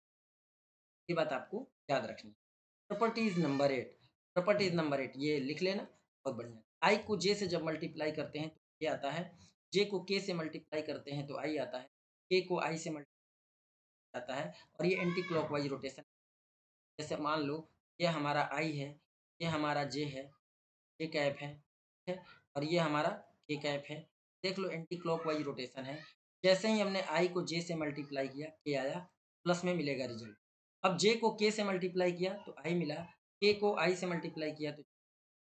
ये बात आपको याद रखनी है। प्रॉपर्टीज नंबर 8, प्रॉपर्टीज नंबर 8 ये लिख लेना, बहुत बढ़िया। आई को जे से जब मल्टीप्लाई करते हैं तो ये आता है, जे को के से मल्टीप्लाई करते हैं तो आई आता है, के को आई से मल्टीप्लाई आता है, और ये एंटी क्लॉकवाइज रोटेशन, जैसे मान लो ये हमारा आई है, ये हमारा जे है, जे कैप है, ठीक है, और ये हमारा के कैप है, देख लो एंटी क्लॉकवाइज रोटेशन है, जैसे ही हमने आई को जे से मल्टीप्लाई किया के आया, प्लस में मिलेगा रिजल्ट, अब जे को के से मल्टीप्लाई किया तो आई मिला, के को आई से मल्टीप्लाई किया तो,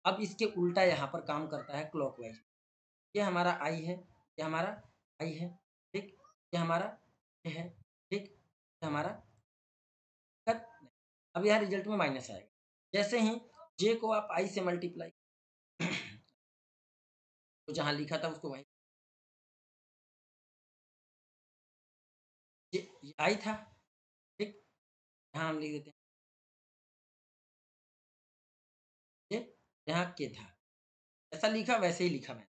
अब इसके उल्टा यहाँ पर काम करता है क्लॉकवाइज, ये हमारा आई है, ये हमारा आई है, ठीक, ये हमारा ये है, ठीक, ये हमारा कट, अब यहाँ रिजल्ट में माइनस आएगा, जैसे ही जे को आप आई से मल्टीप्लाई तो जहाँ लिखा था उसको वहीं, ये आई था, ठीक, यहाँ हम लिख देते हैं ये, यहाँ के था, ऐसा लिखा वैसे ही लिखा मैंने,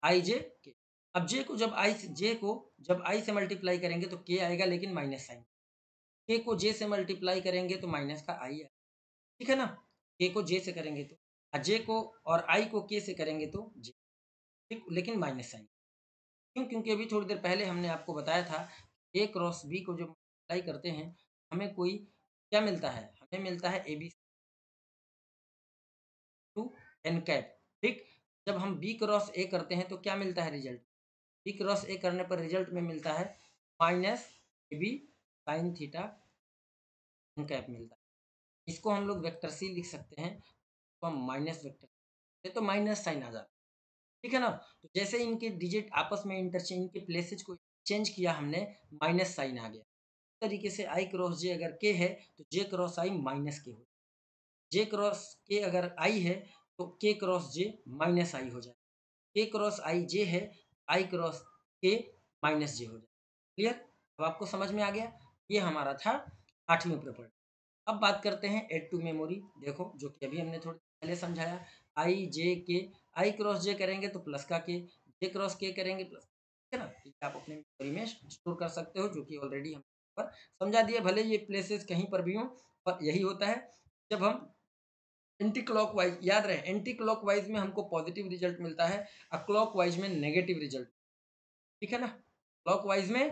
आई जे के। अब जे को जब आई से, जे को जब आई से मल्टीप्लाई करेंगे तो के आएगा लेकिन माइनस साइन, के को जे से मल्टीप्लाई करेंगे तो माइनस का आई है, ठीक है ना, के को जे से करेंगे तो, जे को और आई को के से करेंगे तो जे, ठीक, लेकिन माइनस साइन, क्यों, क्योंकि अभी थोड़ी देर पहले हमने आपको बताया था ए क्रॉस बी को जो मल्टीप्लाई करते हैं हमें कोई क्या मिलता है, हमें मिलता है A B two N cap, ठीक, जब हम बी क्रॉस ए करते हैं तो क्या मिलता है रिजल्ट, बी क्रॉस ए करने पर रिजल्ट में मिलता है minus A B sine theta N cap मिलता है, इसको हम लोग वेक्टर सी लिख सकते हैं, तो हम माइनस वेक्टर, ये तो माइनस साइन आ जाता, ठीक है ना। तो जैसे इनके डिजिट आपस में इंटरचेंज, इनके प्लेसेज को चेंज किया हमने, माइनस साइन आ गया। इस तरीके से आई क्रॉस जे अगर के है तो जे क्रॉस आई माइनस के हो, जे क्रॉस के अगर आई है तो के क्रॉस जे माइनस आई हो जाए, के क्रॉस आई जे है, आई क्रॉस के माइनस जे हो जाए। क्लियर? अब आपको समझ में आ गया। ये हमारा था 8वीं प्रॉपर्टी। अब बात करते हैं एड टू मेमोरी। देखो जो कि अभी हमने थोड़ी पहले समझाया, आई जे के, आई क्रॉस जे करेंगे तो प्लस का के, जे क्रॉस के करेंगे प्लस, ठीक है ना। तो आप अपने मेमोरी में स्टोर कर सकते हो, जो कि ऑलरेडी हम पर समझा दिया। भले ये प्लेसेस कहीं पर भी हो, पर यही होता है जब हम एंटी क्लॉकवाइज, याद रहे एंटी क्लॉकवाइज में हमको पॉजिटिव रिजल्ट मिलता है और क्लॉकवाइज में नेगेटिव रिजल्ट, ठीक है ना। क्लॉकवाइज में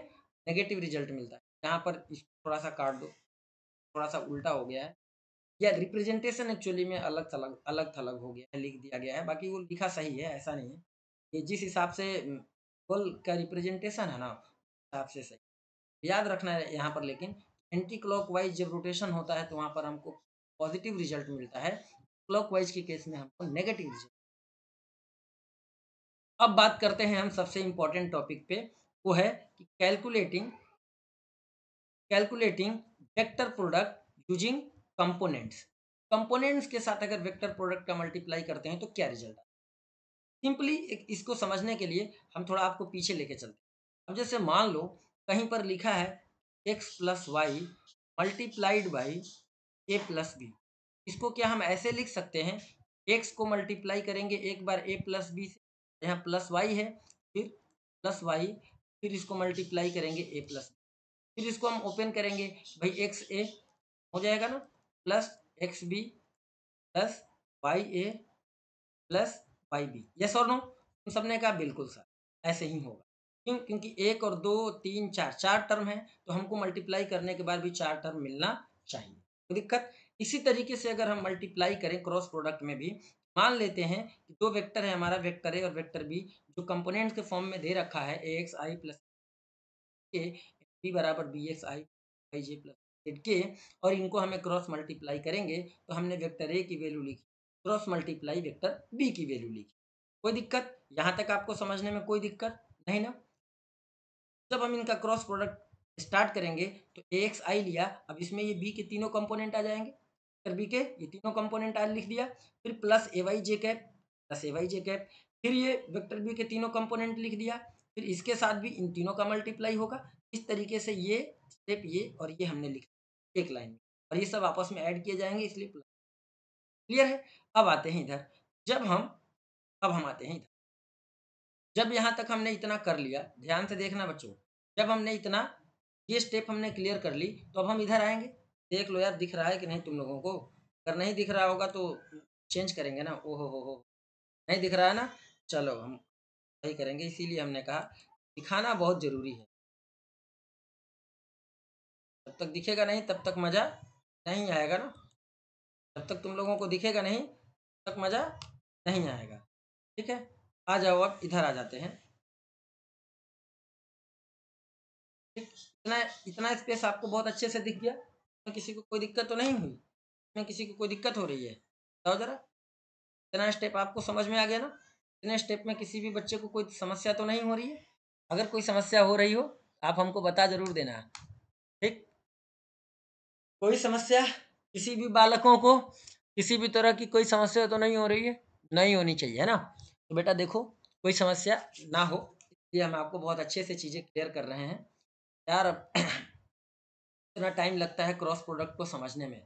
नेगेटिव रिजल्ट मिलता है। यहाँ पर थोड़ा सा काट दो, थोड़ा सा उल्टा हो गया है, या रिप्रेजेंटेशन एक्चुअली में अलग थलग हो गया है, लिख दिया गया है। बाकी वो लिखा सही है, ऐसा नहीं है। ये जिस हिसाब से गोल का रिप्रेजेंटेशन है ना, हिसाब से सही याद रखना है यहाँ पर। लेकिन एंटी क्लॉकवाइज जब रोटेशन होता है तो वहाँ पर हमको पॉजिटिव रिजल्ट मिलता है, क्लॉकवाइज के केस में हमको नेगेटिव रिजल्ट। अब बात करते हैं हम सबसे इंपॉर्टेंट टॉपिक पे, वो है कि calculating vector product using components. Components के साथ अगर वेक्टर प्रोडक्ट का मल्टीप्लाई करते हैं तो क्या रिजल्ट आता है। सिंपली इसको समझने के लिए हम थोड़ा आपको पीछे लेके चलते हैं। अब जैसे मान लो कहीं पर लिखा है X plus Y multiplied by A plus B. इसको क्या हम ऐसे लिख सकते हैं, एक्स को मल्टीप्लाई करेंगे एक बार ए प्लस बी से, यहाँ प्लस वाई है, फिर प्लस वाई, फिर इसको मल्टीप्लाई करेंगे ए प्लस, फिर इसको हम ओपन करेंगे भाई एक्स ए हो जाएगा ना, plus X B plus Y A plus Y B. Yes और नो? तुम सबने कहा बिल्कुल सर, ऐसे ही होगा। क्यों? क्योंकि एक और दो तीन चार, चार टर्म है, तो हमको मल्टीप्लाई करने के बाद भी चार टर्म मिलना चाहिए, कोई दिक्कत। इसी तरीके से अगर हम मल्टीप्लाई करें क्रॉस प्रोडक्ट में भी, मान लेते हैं कि दो वेक्टर है, हमारा वेक्टर ए और वेक्टर बी, जो कंपोनेंट्स के फॉर्म में दे रखा है ए एक्स आई प्लस के, बी बराबर बी एक्स आई वाई जे प्लस जेड के, और इनको हमें क्रॉस मल्टीप्लाई करेंगे तो हमने वेक्टर ए की वैल्यू लिखी, क्रॉस मल्टीप्लाई वेक्टर बी की वैल्यू लिखी। कोई दिक्कत? यहाँ तक आपको समझने में कोई दिक्कत नहीं ना। जब हम इनका क्रॉस प्रोडक्ट स्टार्ट करेंगे तो ए एक्स आई लिया, अब इसमें ये बी के तीनों कंपोनेंट आ जाएंगे, वेक्टर बी के ये तीनों कंपोनेंट आज लिख दिया, फिर प्लस ए वाई जे कैप, प्लस ए वाई जे कैप, फिर ये वेक्टर बी के तीनों कंपोनेंट लिख दिया, फिर इसके साथ भी इन तीनों का मल्टीप्लाई होगा। इस तरीके से ये स्टेप ये और ये हमने लिखा एक लाइन में, और ये सब आपस में ऐड किए जाएंगे, इसलिए प्लस। क्लियर है? अब आते हैं इधर, जब हम अब हम आते हैं इधर, जब यहाँ तक हमने इतना कर लिया, ध्यान से देखना बच्चों, जब हमने इतना ये स्टेप हमने क्लियर कर ली, तो अब हम इधर आएंगे। देख लो यार, दिख रहा है कि नहीं तुम लोगों को? अगर नहीं दिख रहा होगा तो चेंज करेंगे ना। ओहो हो, नहीं दिख रहा है ना, चलो हम वही करेंगे। इसीलिए हमने कहा दिखाना बहुत जरूरी है। जब तक दिखेगा नहीं तब तक मजा नहीं आएगा ना। जब तक तुम लोगों को दिखेगा नहीं तब तक मजा नहीं आएगा। ठीक है, आ जाओ, अब इधर आ जाते हैं। ठीक, इतना इतना स्पेस आपको बहुत अच्छे से दिख गया, तो किसी को कोई दिक्कत तो नहीं हुई? इसमें किसी को कोई दिक्कत हो रही है? बताओ जरा। इतना स्टेप आपको समझ में आ गया ना? इतने स्टेप में किसी भी बच्चे को कोई समस्या तो नहीं हो रही है? अगर कोई समस्या हो रही हो आप हमको बता जरूर देना। ठीक, कोई समस्या किसी भी बालकों को, किसी भी तरह की कोई समस्या तो नहीं हो रही है? नहीं होनी चाहिए, है ना। तो बेटा देखो, कोई समस्या ना हो इसलिए हम आपको बहुत अच्छे से चीज़ें क्लियर कर रहे हैं यार। अब इतना टाइम लगता है क्रॉस प्रोडक्ट को समझने में,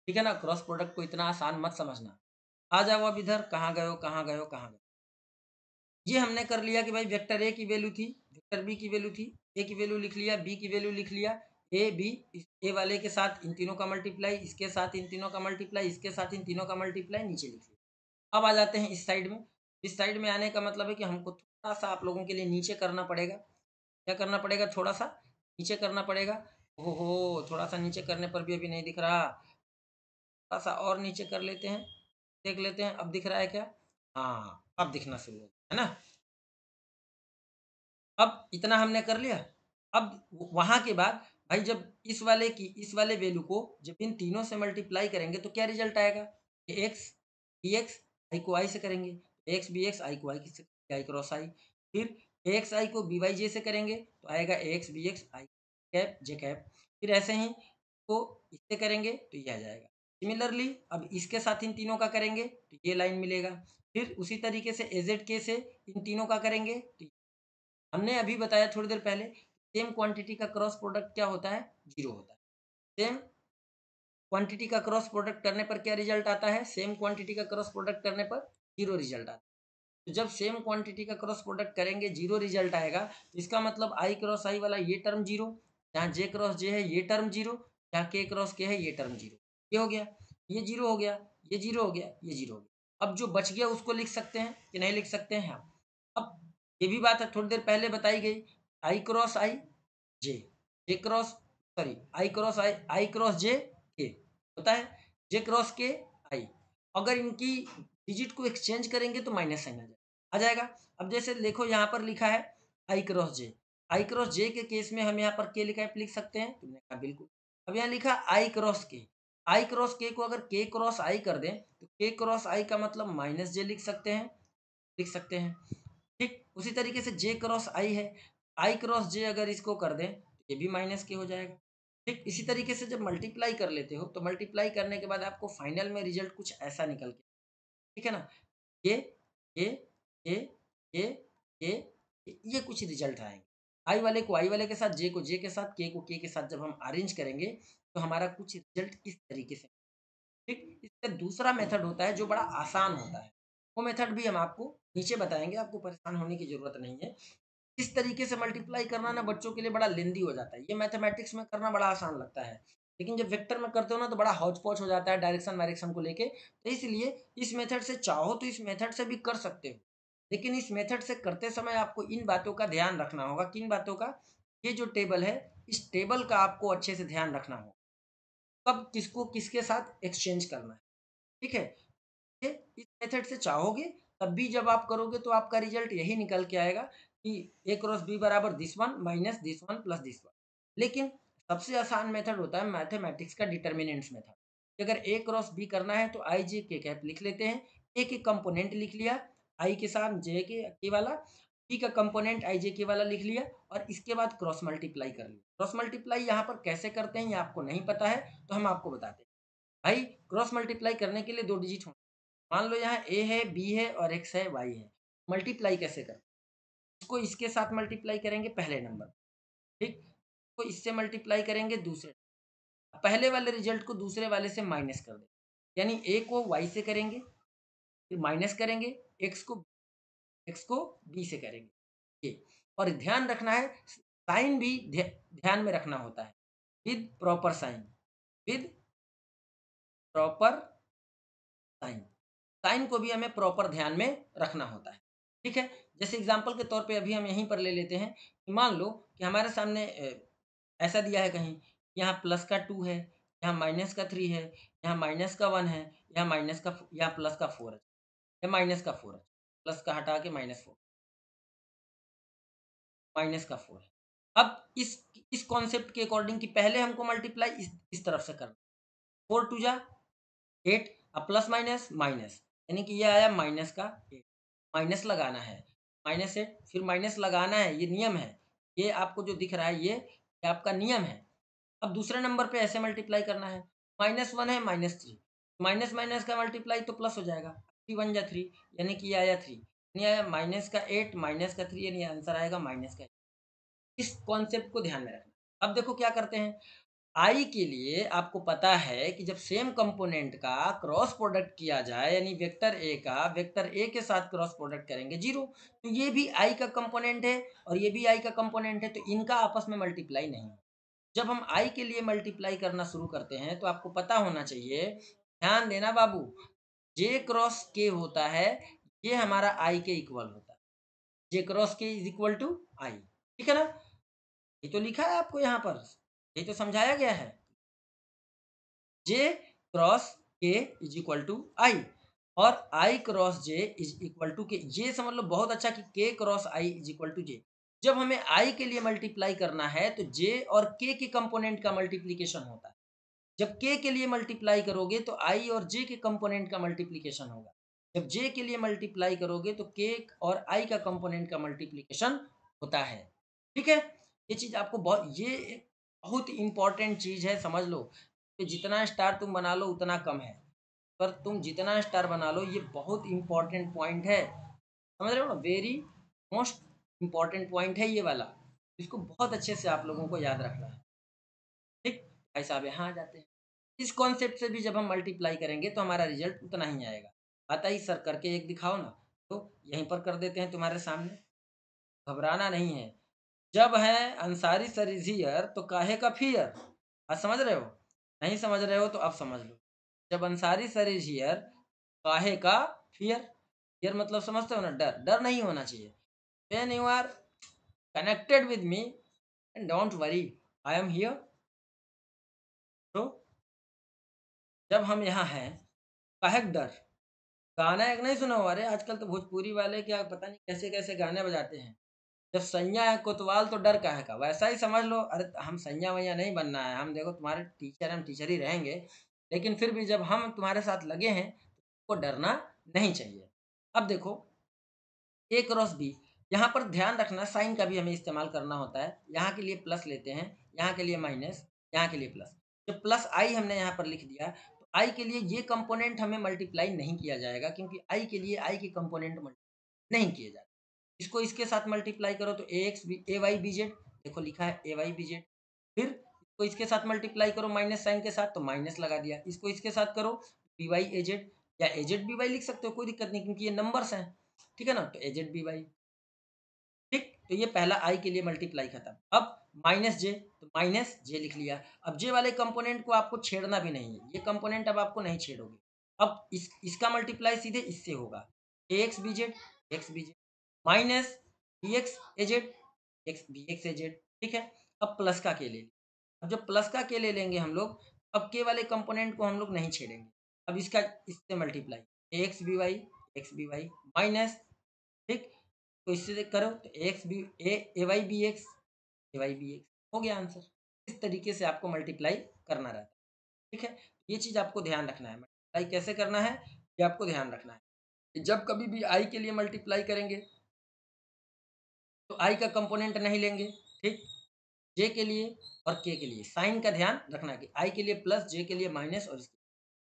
ठीक है ना। क्रॉस प्रोडक्ट को इतना आसान मत समझना। आ जाओ अब इधर, कहाँ गए हो कहाँ गए हो कहाँ गए। ये हमने कर लिया कि भाई वेक्टर ए की वैल्यू थी, वेक्टर बी की वैल्यू थी, ए की वैल्यू लिख लिया, बी की वैल्यू लिख लिया, ए बी, ए वाले के साथ इन तीनों का मल्टीप्लाई, इसके साथ इन तीनों का मल्टीप्लाई, इसके साथ इन तीनों का मल्टीप्लाई, नीचे लिख लिया। अब आ जाते हैं इस साइड में। इस साइड में आने का मतलब है कि हमको थोड़ा सा आप लोगों के लिए नीचे करना पड़ेगा। क्या करना पड़ेगा? थोड़ा सा नीचे करना पड़ेगा। ओहो, थोड़ा सा नीचे करने पर भी अभी नहीं दिख रहा, थोड़ा सा और नीचे कर लेते हैं, देख लेते हैं अब दिख रहा है क्या। हाँ, अब दिखना शुरू हो गया, है ना। अब इतना हमने कर लिया। अब वहां के बाद भाई जब इस वाले वैल्यू को जब इन तीनों से मल्टीप्लाई करेंगे तो क्या रिजल्ट आएगा? एक्स डी एक्स आई को आई से करेंगे, एक्स बी एक्स, आई को आई से आई क्रॉस आई। फिर एक्स आई को बी वाई जे से करेंगे तो आएगा एक्स बी एक्स आई कैप जे कैप। फिर ऐसे ही तो इससे करेंगे तो ये आ जाएगा। सिमिलरली अब इसके साथ इन तीनों का करेंगे तो ये लाइन मिलेगा। फिर उसी तरीके से एजेड के से इन तीनों का करेंगे तो हमने अभी बताया थोड़ी देर पहले, सेम क्वांटिटी का क्रॉस प्रोडक्ट क्या होता है, जीरो होता है। सेम क्वांटिटी का क्रॉस प्रोडक्ट करने पर क्या रिजल्ट आता है, सेम क्वांटिटी का क्रॉस प्रोडक्ट करने पर जीरो रिजल्ट आता है। तो जब सेम क्वांटिटी का क्रॉस प्रोडक्ट करेंगे जीरो रिजल्ट आएगा, तो इसका मतलब आई क्रॉस आई वाला ये टर्म जीरो, जहाँ जे क्रॉस जे है ये टर्म जीरो, जहाँ के क्रॉस के है ये टर्म जीरो। ये हो गया, ये जीरो हो गया, ये जीरो हो गया, ये जीरो हो गया। अब जो बच गया उसको लिख सकते हैं कि नहीं लिख सकते हैं हम। अब ये भी बात है थोड़ी देर पहले बताई गई, I cross I J, J cross sorry I cross J K होता है, जे क्रॉस के आई। अगर इनकी डिजिट को एक्सचेंज करेंगे तो माइनस साइन आ जाएगा। अब जैसे देखो यहाँ पर लिखा है आई क्रॉस जे, आई क्रॉस जे के केस में हम यहाँ पर के लिखा है, लिख सकते हैं, तुमने कहा बिल्कुल। अब यहाँ लिखा आई क्रॉस के, आई क्रॉस के को अगर के क्रॉस आई कर दें तो के क्रॉस आई का मतलब माइनस जे लिख सकते हैं, लिख सकते हैं। ठीक उसी तरीके से जे क्रॉस आई है, आई क्रॉस जे अगर इसको कर दें तो ये भी माइनस के हो जाएगा। ठीक इसी तरीके से जब मल्टीप्लाई कर लेते हो तो मल्टीप्लाई करने के बाद आपको फाइनल में रिजल्ट कुछ ऐसा निकल के, ठीक है ना, ये ये ये ये ये ये कुछ रिजल्ट आएंगे। आई वाले को आई वाले के साथ, जे को जे के साथ, के को के के साथ जब हम अरेंज करेंगे तो हमारा कुछ रिजल्ट इस तरीके से। ठीक इसका दूसरा मेथड होता है जो बड़ा आसान होता है, वो मेथड भी हम आपको नीचे बताएंगे, आपको परेशान होने की जरूरत नहीं है। इस तरीके से मल्टीप्लाई करना ना बच्चों के लिए बड़ा लेंदी हो जाता है, ये मैथमेटिक्स में करना बड़ा आसान लगता है, लेकिन जब वेक्टर में करते हो ना तो बड़ा हौच पौच हो जाता है डायरेक्शन वायरेक्शन को लेके। तो इसलिए इस मेथड से चाहो तो इस मेथड से भी कर सकते हो, लेकिन इस मेथड से करते समय आपको इन बातों का ध्यान रखना होगा। किन बातों का, ये जो टेबल है इस टेबल का आपको अच्छे से ध्यान रखना होगा, कब किसको किसके साथ एक्सचेंज करना है। ठीक है, ये इस मेथड से चाहोगे तब भी जब आप करोगे तो आपका रिजल्ट यही निकल के आएगा कि ए क्रॉस बी बराबर this one minus this one plus this one. लेकिन सबसे आसान मेथड होता है मैथमेटिक्स का डिटर्मिनेंट्स मेथड। अगर ए क्रॉस बी करना है तो आई जे के कैप लिख लेते हैं, ए के कंपोनेंट लिख लिया आई के साथ जे के वाला, बी का कंपोनेंट आई जे के वाला लिख लिया, और इसके बाद क्रॉस मल्टीप्लाई कर लिया। क्रॉस मल्टीप्लाई यहाँ पर कैसे करते हैं ये आपको नहीं पता है तो हम आपको बताते हैं। भाई क्रॉस मल्टीप्लाई करने के लिए दो डिजिट होना, मान लो यहाँ ए है बी है और एक्स है वाई है, मल्टीप्लाई कैसे करें, इसको इसके साथ मल्टीप्लाई करेंगे पहले नंबर, ठीक, तो इससे मल्टीप्लाई करेंगे दूसरे, पहले वाले रिजल्ट को दूसरे वाले से माइनस कर दें, यानी ए को वाई से करेंगे, फिर माइनस करेंगे, एक्स को बी से करेंगे ये। और ध्यान रखना है साइन भी ध्यान में रखना होता है, with proper sign, with proper sign, sign को भी हमें प्रॉपर ध्यान में रखना होता है। ठीक है, जैसे एग्जांपल के तौर पे अभी हम यहीं पर ले लेते हैं कि मान लो कि हमारे सामने ऐसा दिया है कहीं, यहाँ प्लस का 2 है, यहाँ माइनस का 3 है, यहाँ माइनस का 1 है, यहाँ माइनस का यहाँ प्लस का 4 है, या माइनस का 4 है, प्लस का हटा के -4, माइनस का 4 है। अब इस कॉन्सेप्ट के अकॉर्डिंग कि पहले हमको मल्टीप्लाई इस तरफ से करना, 4 टू जा 8, अब प्लस माइनस माइनस, यानी कि ये आया माइनस का 8, माइनस लगाना है, -8 फिर माइनस लगाना है, ये नियम है, ये आपको जो दिख रहा है ये आपका नियम है। अब दूसरे नंबर पे ऐसे मल्टीप्लाई करना है, -1 है -3, माइनस माइनस का मल्टीप्लाई तो प्लस हो जाएगा, 3 1 जा 3, यानी कि ये आया 3, यानी आया -8 -3, यानी आंसर आएगा -8। इस कॉन्सेप्ट को ध्यान में रखना। अब देखो क्या करते हैं, आई के लिए आपको पता है कि जब सेम कंपोनेंट का क्रॉस प्रोडक्ट किया जाए, यानी वेक्टर ए का वेक्टर ए के साथ क्रॉस प्रोडक्ट करेंगे जीरो, तो ये भी आई का कंपोनेंट है और ये भी आई का कंपोनेंट है, तो इनका आपस में मल्टीप्लाई नहीं। जब हम आई के लिए मल्टीप्लाई करना शुरू करते हैं तो आपको पता होना चाहिए, ध्यान देना बाबू, जे क्रॉस के होता है, ये हमारा आई के इक्वल होता है, J cross K is equal to आई, ठीक है ना, ये तो लिखा है आपको यहाँ पर, ये तो समझाया गया है, J cross K is equal to I, और I cross J is equal to K, ये समझ लो बहुत अच्छा कि K cross I is equal to J. जब हमें आई के लिए मल्टीप्लाई करना है तो जे और के कंपोनेंट का मल्टीप्लीकेशन होता है, जब के लिए मल्टीप्लाई करोगे तो आई और जे के कंपोनेंट का मल्टीप्लीकेशन होगा, जब जे के लिए मल्टीप्लाई करोगे तो के और आई का कंपोनेंट का मल्टीप्लीकेशन होता है। ठीक है, ये चीज आपको बहुत इंपॉर्टेंट चीज है, समझ लो। तो जितना स्टार तुम बना लो उतना कम है, पर तुम जितना स्टार बना लो ये बहुत इंपॉर्टेंट पॉइंट है, समझ रहे हो ना, वेरी मोस्ट इंपॉर्टेंट पॉइंट है ये वाला। इसको बहुत अच्छे से आप लोगों को याद रखना है। ठीक, भाई साहब यहाँ आ जाते हैं। इस कॉन्सेप्ट से भी जब हम मल्टीप्लाई करेंगे तो हमारा रिजल्ट उतना ही आएगा। आता ही सर करके एक दिखाओ ना, तो यहीं पर कर देते हैं तुम्हारे सामने, घबराना नहीं है। जब है अंसारी सर इज हियर तो काहे का फियर। आज समझ रहे हो, नहीं समझ रहे हो तो अब समझ लो। जब अंसारी सर इज हियर काहे का फियर, फियर मतलब समझते हो ना, डर, डर नहीं होना चाहिए। When you are connected with me and don't worry, I am here. तो जब हम यहाँ हैं, काहे का डर। गाना एक नहीं सुना हुआ, अरे आजकल तो भोजपुरी वाले क्या पता नहीं कैसे कैसे गाने बजाते हैं। जब सैया है कोतवाल तो डर काहे का, वैसा ही समझ लो। अरे हम सैया वैया नहीं बनना है, हम देखो तुम्हारे टीचर, हम टीचर ही रहेंगे, लेकिन फिर भी जब हम तुम्हारे साथ लगे हैं तो डरना नहीं चाहिए। अब देखो ए क्रॉस बी, यहाँ पर ध्यान रखना साइन का भी हमें इस्तेमाल करना होता है। यहाँ के लिए प्लस लेते हैं, यहाँ के लिए माइनस, यहाँ के लिए प्लस। जब प्लस आई हमने यहाँ पर लिख दिया तो आई के लिए ये कंपोनेंट हमें मल्टीप्लाई नहीं किया जाएगा, क्योंकि आई के लिए आई के कंपोनेंट नहीं किए जाते। इसको इसके साथ मल्टीप्लाई करो तो ए X B A Y B Z, देखो लिखा है ए वाई बी जेड। फिर इसको इसके साथ मल्टीप्लाई करो माइनस साइन के साथ तो माइनस लगा दिया, इसको इसके साथ करो बी वाई ए जेड, या ए जेड बी वाई लिख सकते हो, कोई दिक्कत नहीं, क्योंकि ये नंबर्स हैं। ठीक है ना, तो ए जेड बी वाई। ठीक, तो ये पहला आई के लिए मल्टीप्लाई खत्म। अब माइनस जे, तो माइनस जे लिख लिया। अब जे वाले कंपोनेंट को आपको छेड़ना भी नहीं है, ये कंपोनेंट अब आपको नहीं छेड़ोगे। अब इसका मल्टीप्लाई सीधे इससे होगा, A X B Z, X B Z minus B X A Z, X B X A Z. ठीक है, अब प्लस का के ले लें। अब जब प्लस का के ले लेंगे हम लोग, अब के वाले कंपोनेंट को हम लोग नहीं छेड़ेंगे। अब इसका इससे multiply X B Y minus, ठीक, तो इससे करो तो X B A Y B X, A Y B X हो गया आंसर। इस तरीके से आपको मल्टीप्लाई करना रहता है। ठीक है, ये चीज़ आपको ध्यान रखना है, मल्टीप्लाई कैसे करना है ये आपको ध्यान रखना है। जब कभी भी आई के लिए मल्टीप्लाई करेंगे तो आई का कंपोनेंट नहीं लेंगे। ठीक, जे के लिए और के लिए साइन का ध्यान रखना कि आई के लिए प्लस, जे के लिए माइनस, और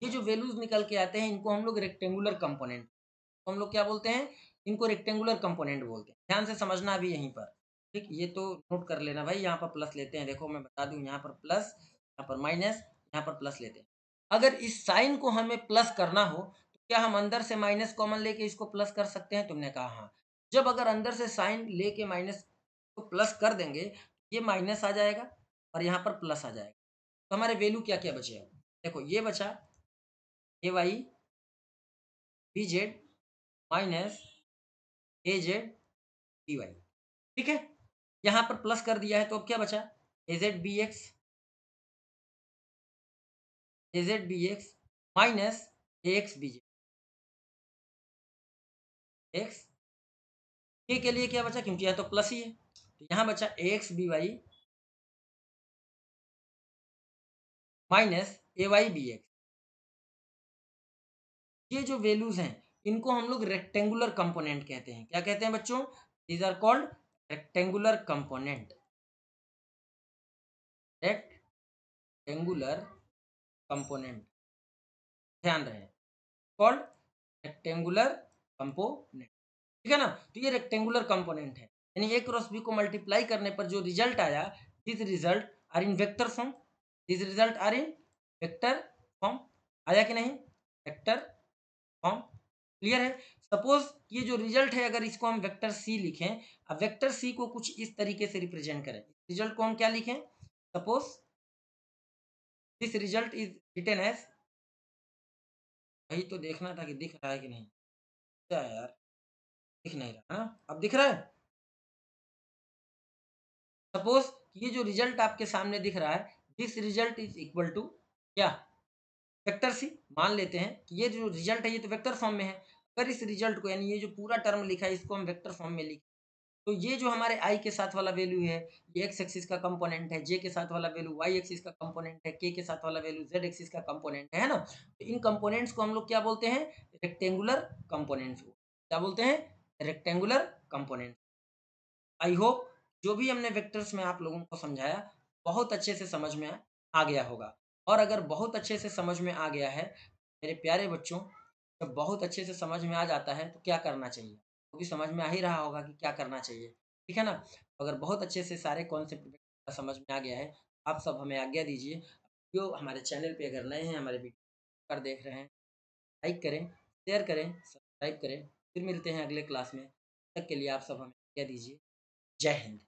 ये जो वैल्यूज निकल के आते हैं इनको हम लोग रेक्टेंगुलर कंपोनेंट, तो हम लोग क्या बोलते हैं, इनको रेक्टेंगुलर कंपोनेंट बोलते हैं। ध्यान से समझना अभी यहीं पर। ठीक, ये तो नोट कर लेना भाई, यहाँ पर प्लस लेते हैं, देखो मैं बता दूं, यहाँ पर प्लस, यहाँ पर माइनस, यहाँ पर प्लस लेते हैं। अगर इस साइन को हमें प्लस करना हो तो क्या हम अंदर से माइनस कॉमन लेके इसको प्लस कर सकते हैं, तुमने कहा हाँ। जब अगर अंदर से साइन लेके माइनस को प्लस कर देंगे, ये माइनस आ जाएगा और यहाँ पर प्लस आ जाएगा, तो हमारे वैल्यू क्या क्या बचेगा, देखो ये बचा ए वाई बी जेड माइनस ए जेड डी वाई। ठीक है, यहाँ पर प्लस कर दिया है तो अब क्या बचा, ए Z B X, A Z B x minus A X B Z x. के लिए क्या बचा, क्योंकि यह तो प्लस ही है, तो यहाँ बचा ए एक्स बी वाई माइनस ए वाई बी एक्स। ये जो वैल्यूज हैं इनको हम लोग रेक्टेंगुलर कंपोनेंट कहते हैं। क्या कहते हैं बच्चों, these are called rectangular component, rectangular component, ध्यान रहे, कॉल्ड रेक्टेंगुलर कंपोनेंट। ठीक है ना, तो ये रेक्टेंगुलर कंपोनेंट है, यानी ए क्रॉस बी को मल्टीप्लाई करने पर जो रिजल्ट आया, this result are in vector form, this result are in vector form. आया कि नहीं, वेक्टर फॉर्म, क्लियर है। सपोज ये जो रिजल्ट है अगर इसको हम वेक्टर सी लिखें, अब वेक्टर सी को कुछ इस तरीके से रिप्रेजेंट करें, रिजल्ट को हम क्या लिखें, suppose this result is written as, भाई तो देखना था कि दिख रहा है कि नहीं, क्या है यार, दिख नहीं रहा ना, अब दिख रहा है। सपोज ये जो रिजल्ट आपके सामने दिख रहा है, this result is equal to क्या, वेक्टर सी। मान लेते हैं कि ये जो रिजल्ट है ये तो वेक्टर फॉर्म में है, अगर इस रिजल्ट को यानी ये जो पूरा टर्म लिखा है इसको हम वेक्टर फॉर्म में लिखें, तो ये जो हमारे आई के साथ वाला वैल्यू है, ये एक्स एक्सिस का कंपोनेंट है, जे के साथ वाला वैल्यू वाई एक्सिस का कंपोनेंट है, के साथ वाला वैल्यू जेड एक्सिस का कंपोनेंट है ना। तो इन कंपोनेंट्स को हम लोग क्या बोलते हैं? Rectangular components. क्या बोलते हैं? Rectangular component. आई होप जो भी हमने वेक्टर्स में आप लोगों को समझाया बहुत अच्छे से समझ में आ गया होगा। और अगर बहुत अच्छे से समझ में आ गया है मेरे प्यारे बच्चों, जब बहुत अच्छे से समझ में आ जाता है तो क्या करना चाहिए, तो भी समझ में आ ही रहा होगा कि क्या करना चाहिए, ठीक है ना। अगर बहुत अच्छे से सारे कॉन्सेप्ट समझ में आ गया है, आप सब हमें आज्ञा दीजिए। जो हमारे चैनल पे अगर नए हैं, हमारे वीडियो पर देख रहे हैं, लाइक करें, शेयर करें, सब्सक्राइब करें। फिर मिलते हैं अगले क्लास में, तब तक के लिए आप सब हमें आज्ञा दीजिए। जय हिंद।